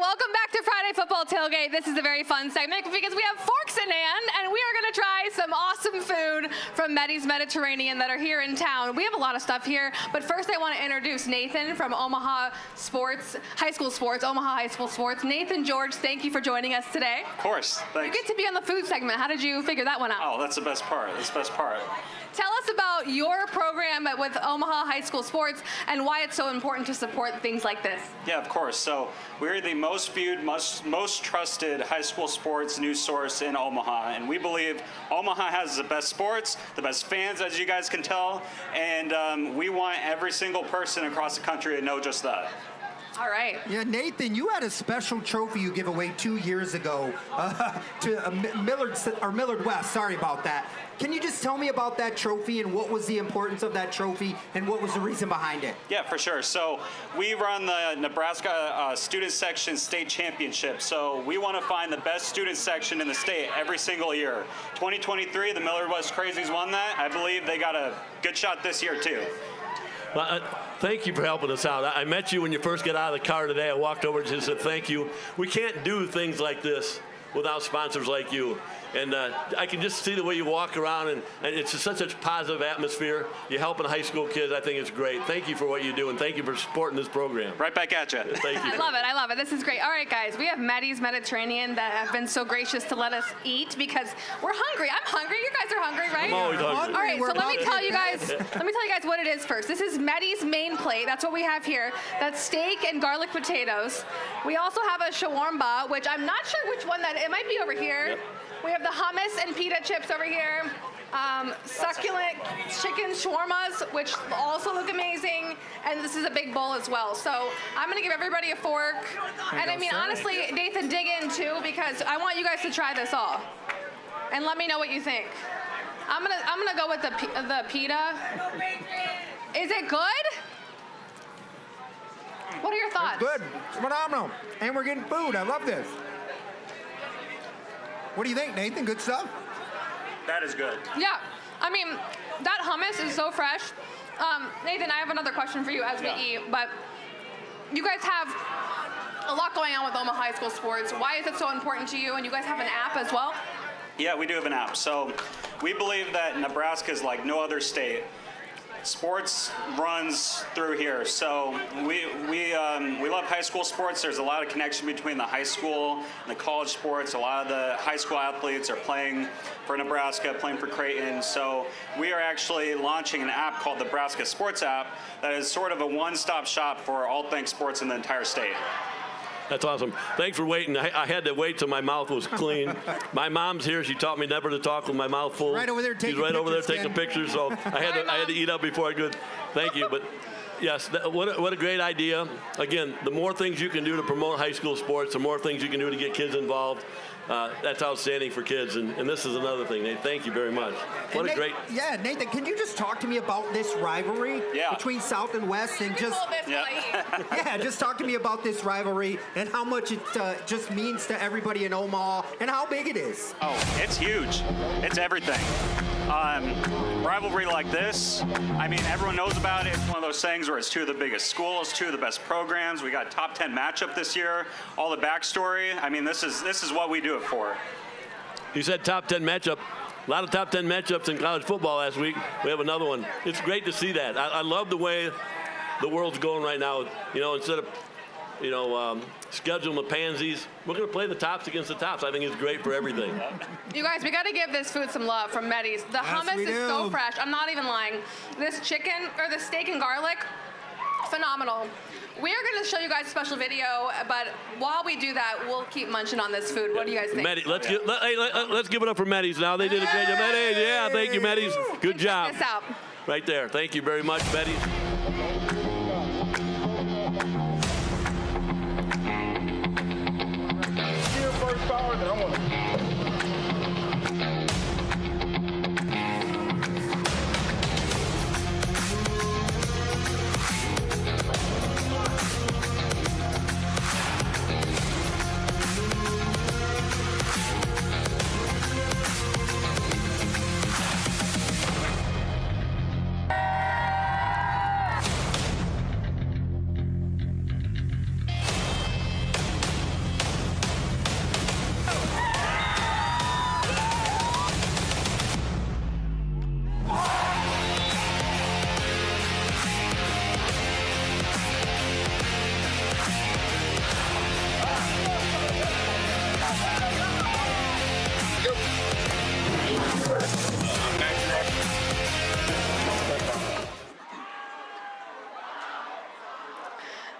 Welcome back to Friday Football Tailgate. This is a very fun segment because we have forks in hand, and we are going to try some awesome food from Medis Mediterranean that are here in town. We have a lot of stuff here, but first I want to introduce Nathan from Omaha Sports, High School Sports, Omaha High School Sports. Nathan, George, thank you for joining us today. Of course, thanks. You get to be on the food segment. How did you figure that one out? Oh, that's the best part. That's the best part. Tell us about your program with Omaha High School Sports and why it's so important to support things like this. Yeah, of course. So we're the most viewed, most trusted high school sports news source in Omaha. And we believe Omaha has the best sports, the best fans, as you guys can tell. And we want every single person across the country to know just that. All right. Yeah, Nathan, you had a special trophy you gave away 2 years ago to Millard West. Sorry about that. Can you just tell me about that trophy and what was the importance of that trophy and what was the reason behind it? Yeah, for sure. So we run the Nebraska Student Section State Championship. So we want to find the best student section in the state every single year. 2023, the Millard West Crazies won that. I believe they got a good shot this year, too. Well, thank you for helping us out. I met you when you first got out of the car today. I walked over and said thank you. We can't do things like this without sponsors like you. And I can just see the way you walk around, and it's just such a positive atmosphere. You're helping high school kids. I think it's great. Thank you for what you do, and thank you for supporting this program. Right back at you. Thank you. I love it. I love it. This is great. All right, guys, we have Medis Mediterranean that have been so gracious to let us eat because we're hungry. I'm hungry. You guys are hungry, right? I'm always hungry. All right, so let me tell you guys what it is first. This is Medis main plate. That's what we have here. That's steak and garlic potatoes. We also have a shawarma, which I'm not sure which one it might be over here. Yep. We have the hummus and pita chips over here. Succulent chicken shawarmas, which also look amazing. And this is a big bowl as well. So I'm going to give everybody a fork. And I mean, honestly, Nathan, dig in too, because I want you guys to try this all. And let me know what you think. I'm gonna go with the pita. Is it good? What are your thoughts? It's good. It's phenomenal. And we're getting food. I love this. What do you think, Nathan? Good stuff? That is good. Yeah. I mean, that hummus is so fresh. Nathan, I have another question for you as we eat, but you guys have a lot going on with Omaha High School Sports. Why is it so important to you? And you guys have an app as well? Yeah, we do have an app. So we believe that Nebraska is like no other state. Sports runs through here, so we love high school sports. There's a lot of connection between the high school and the college sports. A lot of the high school athletes are playing for Nebraska, playing for Creighton. So we are actually launching an app called the Nebraska Sports App that is sort of a one-stop shop for all things sports in the entire state. That's awesome. Thanks for waiting. I had to wait till my mouth was clean. My mom's here. She taught me never to talk with my mouth full. Right over there taking She's right over there pictures, taking pictures. So I had to eat up before I could. Thank you. But yes, what a great idea. Again, the more things you can do to promote high school sports, the more things you can do to get kids involved. That's outstanding for kids, and this is another thing. Nathan, thank you very much. What a great... Yeah, Nathan, can you just talk to me about this rivalry between South and West, and just... just talk to me about this rivalry and how much it just means to everybody in Omaha, and how big it is. Oh, it's huge. It's everything. Rivalry like this, I mean, everyone knows about it. It's one of those things where it's two of the biggest schools, two of the best programs. We got top 10 matchup this year. All the backstory. I mean, this is what we do it for. You said top 10 matchup. A lot of top 10 matchups in college football last week. We have another one. It's great to see that. I love the way the world's going right now. You know, instead of schedule the pansies. We're going to play the tops against the tops. I think it's great for everything. You guys, we got to give this food some love from Meddy's. The hummus is so fresh. I'm not even lying. This chicken, or the steak and garlic, phenomenal. We are going to show you guys a special video, but while we do that, we'll keep munching on this food. What do you guys think? Let's give it up for Meddy's now. They did a great job. Meddy's, yeah, thank you, Meddy's. Good job. Check this out. Right there. Thank you very much, Meddy's.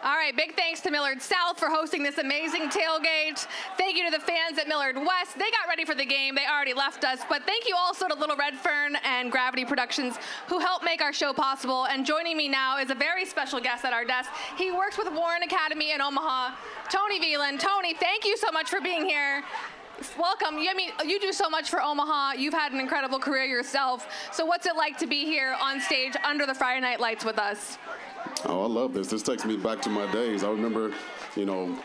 All right, big thanks to Millard South for hosting this amazing tailgate. Thank you to the fans at Millard West. They got ready for the game. They already left us. But thank you also to Little Red Fern and Gravity Productions who helped make our show possible. And joining me now is a very special guest at our desk. He works with Warren Academy in Omaha, Tony Veland. Tony, thank you so much for being here. Welcome. You do so much for Omaha. You've had an incredible career yourself. So what's it like to be here on stage under the Friday night lights with us? Oh, I love this. This takes me back to my days. I remember,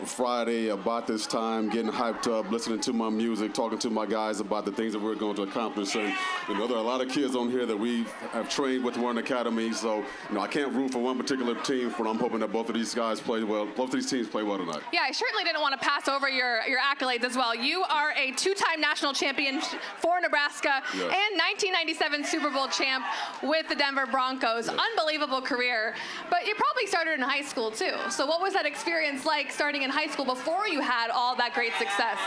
Friday about this time, getting hyped up, listening to my music, talking to my guys about the things that we're going to accomplish. And, there are a lot of kids on here that we have trained with Warren Academy. So, I can't root for one particular team, but I'm hoping that both of these guys play well. Both of these teams play well tonight. Yeah, I certainly didn't want to pass over your accolades as well. You are a two-time national champion for Nebraska and 1997 Super Bowl champ with the Denver Broncos. Yes. Unbelievable career. But you probably started in high school, too. So what was that experience like starting in high school before you had all that great success?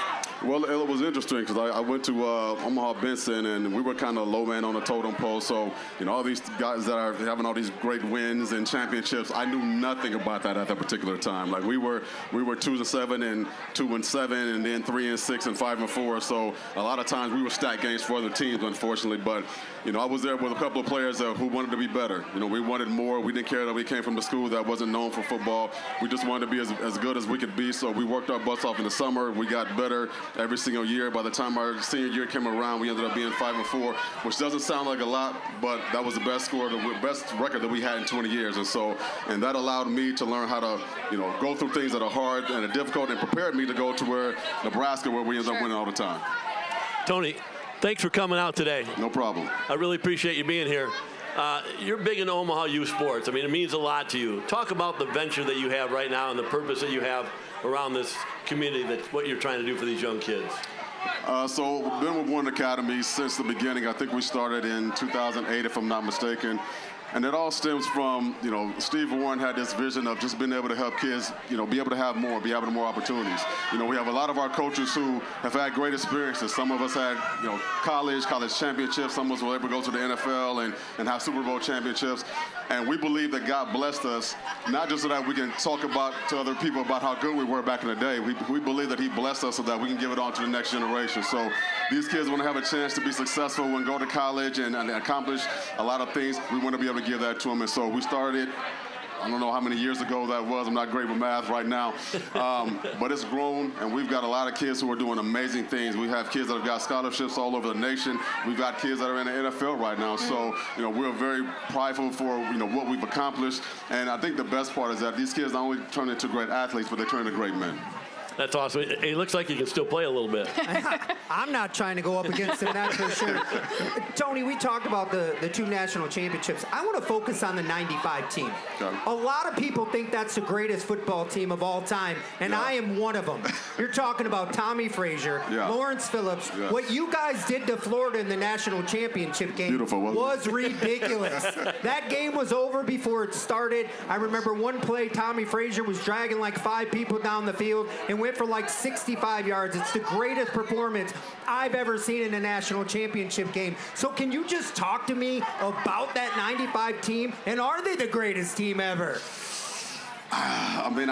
Well, it was interesting because I went to Omaha Benson, and we were kind of low man on the totem pole. So, all these guys that are having all these great wins and championships, I knew nothing about that at that particular time. Like we were 2-7 and 2-7, and then 3-6 and 5-4. So a lot of times we were stacked games for other teams, unfortunately. But I was there with a couple of players who wanted to be better. We wanted more. We didn't care that we came from the school that wasn't known for football. We just wanted to be as good as we could be. So we worked our butts off in the summer. We got better every single year. By the time our senior year came around, we ended up being 5-4, which doesn't sound like a lot, but that was the best score, the best record that we had in 20 years. And that allowed me to learn how to, go through things that are hard and are difficult, and prepared me to go to Nebraska, where we ended up winning all the time. Tony, thanks for coming out today. No problem. I really appreciate you being here. You're big in Omaha youth sports. I mean, it means a lot to you. Talk about the venture that you have right now and the purpose that you have around this community, that's what you're trying to do for these young kids. So we've been with Warren Academy since the beginning. I think we started in 2008, if I'm not mistaken. And it all stems from, Steve Warren had this vision of just being able to help kids, be able to have more, be able to have more opportunities. We have a lot of our coaches who have had great experiences. Some of us had, college championships. Some of us were able to go to the NFL and have Super Bowl championships. And we believe that God blessed us, not just so that we can talk to other people about how good we were back in the day. We believe that he blessed us so that we can give it on to the next generation. So these kids want to have a chance to be successful and go to college and accomplish a lot of things. We want to be able to give that to them. And so we started, I don't know how many years ago that was. I'm not great with math right now. But it's grown, and we've got a lot of kids who are doing amazing things. We have kids that have got scholarships all over the nation. We've got kids that are in the NFL right now. So, we're very prideful for, what we've accomplished. And I think the best part is that these kids not only turn into great athletes, but they turn into great men. That's awesome. It looks like you can still play a little bit. I'm not trying to go up against him, that's for sure. Tony, we talked about the 2 national championships. I want to focus on the 95 team. Okay. A lot of people think that's the greatest football team of all time, and I am one of them. You're talking about Tommy Frazier, Lawrence Phillips. What you guys did to Florida in the national championship game was ridiculous. That game was over before it started. I remember one play, Tommy Frazier was dragging like 5 people down the field and went for like 65 yards. It's the greatest performance I've ever seen in a national championship game. So can you just talk to me about that 95 team? And are they the greatest team ever? I mean,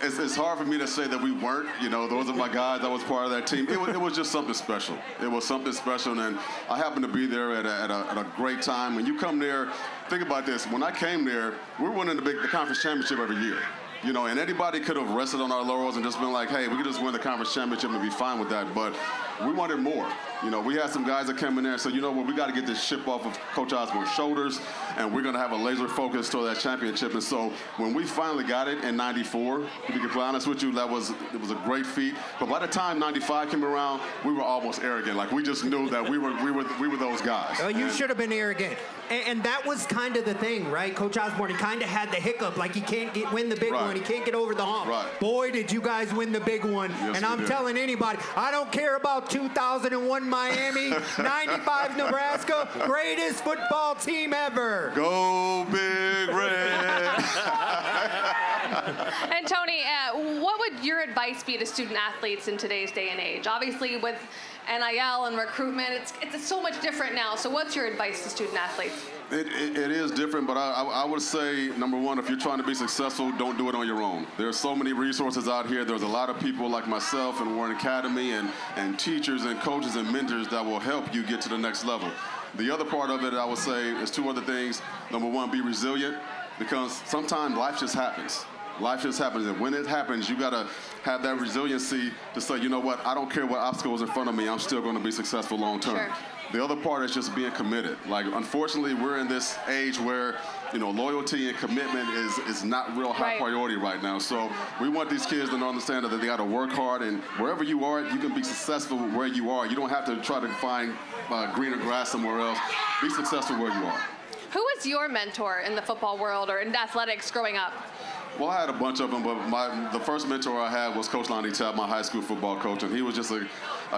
it's hard for me to say that we weren't. You know, those are my guys. I was part of that team. It was just something special. It was something special, and I happened to be there at a great time. When you come there, think about this. When I came there, we were winning the conference championship every year. You know, and anybody could have rested on our laurels and just been like, hey, we could just win the conference championship and be fine with that. But we wanted more. You know, we had some guys that came in there and said, you know what, we got to get this ship off of Coach Osborne's shoulders, and we're going to have a laser focus toward that championship. And so when we finally got it in 94, to be completely honest with you, it was a great feat. But by the time 95 came around, we were almost arrogant. Like, we just knew that we were those guys. Well, you should have been arrogant. And that was kind of the thing, right? Coach Osborne, he kind of had the hiccup, like he can't win the big one. He can't get over the hump. Right. Boy, did you guys win the big one. Yes, and I'm telling anybody, I don't care about 2001 Miami, 95 Nebraska, greatest football team ever. Go Big Red. And Tony, what would your advice be to student athletes in today's day and age? Obviously, with NIL and recruitment, it's so much different now. So what's your advice to student athletes? It is different, but I would say, number one, if you're trying to be successful, don't do it on your own. There's so many resources out here. There's a lot of people like myself and Warren Academy and teachers and coaches and mentors that will help you get to the next level. The other part of it, I would say, is 2 other things. Number one, be resilient, because sometimes life just happens. Life just happens, and when it happens, you got to have that resiliency to say, you know what, I don't care what obstacles in front of me, I'm still going to be successful long term. Sure. The other part is just being committed. Like, unfortunately, we're in this age where, you know, loyalty and commitment is not real high priority right now. So we want these kids to understand that they got to work hard, and wherever you are, you can be successful where you are. You don't have to try to find greener grass somewhere else. Be successful where you are. Who was your mentor in the football world or in athletics growing up? Well, I had a bunch of them, but the first mentor I had was Coach Lonnie Tapp, my high school football coach, and he was just a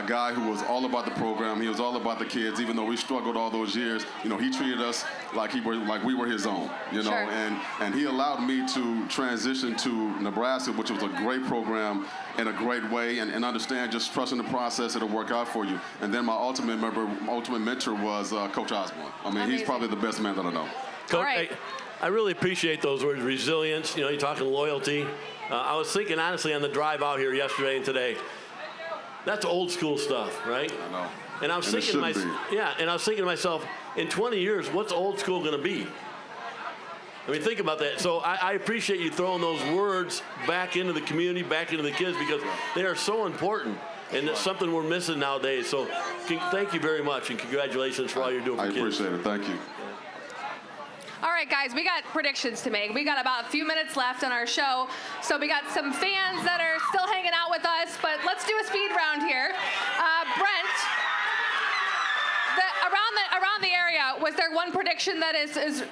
guy who was all about the program. He was all about the kids. Even though we struggled all those years, you know, he treated us like we were his own, you know. Sure. And he allowed me to transition to Nebraska, which was a great program in a great way, and understand just trusting the process, it'll work out for you. And then my ultimate mentor was Coach Osborne. I mean, he's probably the best man that I know. Coach, I really appreciate those words, resilience. You know, you're talking loyalty. I was thinking, honestly, on the drive out here yesterday and today, that's old school stuff, right? I know. And I was thinking to myself, in 20 years, what's old school going to be? I mean, think about that. So I appreciate you throwing those words back into the community, back into the kids, because they are so important. And it's something we're missing nowadays. So thank you very much, and congratulations for all you're doing for kids. I appreciate it. Thank you. All right, guys, we got predictions to make. We got about a few minutes left on our show. So we got some fans that are still hanging out with us, but let's do a speed round here. Brent, around the area, was there one prediction that is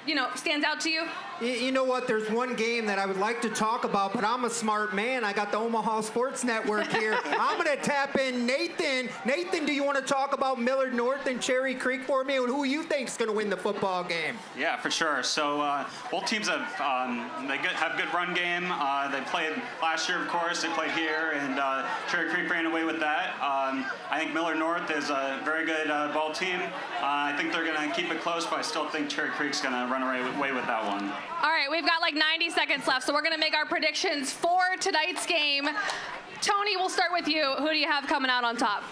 you know, stands out to you? You know what? There's one game that I would like to talk about, but I'm a smart man. I got the Omaha Sports Network here. I'm going to tap in Nathan. Nathan, do you want to talk about Millard North and Cherry Creek for me? Who you think is going to win the football game? Yeah, for sure. So both teams have good run game. They played last year, of course. They played here, and Cherry Creek ran away with that. I think Millard North is a very good ball team. I think they're going to keep it close, but I still think Cherry Creek's going to run away with that one. All right, we've got like 90 seconds left, so we're going to make our predictions for tonight's game. Tony, we'll start with you. Who do you have coming out on top?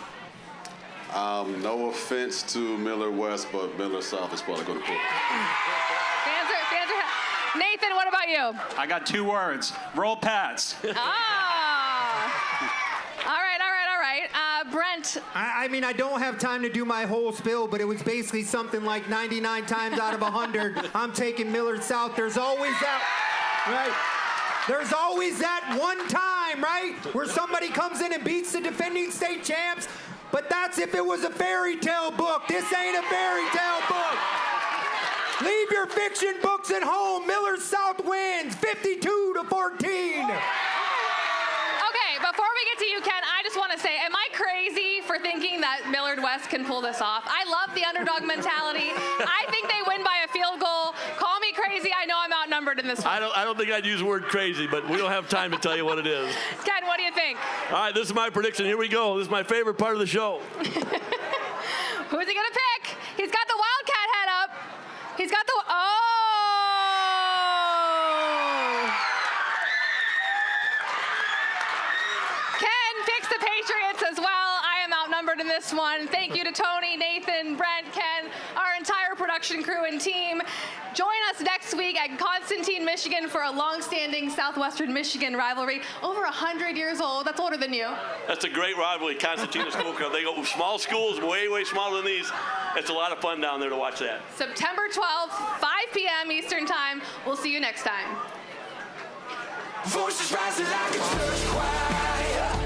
No offense to Millard West, but Millard South is probably going to pull. Nathan, what about you? I got 2 words. Roll Pats. All right. Brent. I mean, I don't have time to do my whole spill, but it was basically something like 99 times out of 100. I'm taking Millard South. There's always that, right? There's always that one time, right, where somebody comes in and beats the defending state champs, but that's if it was a fairy tale book. This ain't a fairy tale book. Leave your fiction books at home. Millard South wins 52-14. Okay, before we get to you, Ken, I just want to say, am I crazy for thinking that Millard West can pull this off? I love the underdog mentality. I think they win by a field goal. Call me crazy. I know I'm outnumbered in this one. I don't think I'd use the word crazy, but we don't have time to tell you what it is. Ken, what do you think? All right, this is my prediction. Here we go. This is my favorite part of the show. Who's he going to pick? He's got the Wildcat head up. He's got the... Oh! Ken picks the Patriots as well. I am outnumbered in this one. Thank you to Tony, Nathan, Brent, Ken, our entire production crew and team. Join us next week at Constantine, Michigan for a long-standing Southwestern Michigan rivalry. Over 100 years old. That's older than you. That's a great rivalry, Constantine School Club. They go small schools, way, way smaller than these. It's a lot of fun down there to watch that. September 12th, 5 p.m. Eastern Time. We'll see you next time. Voices rising like a church choir.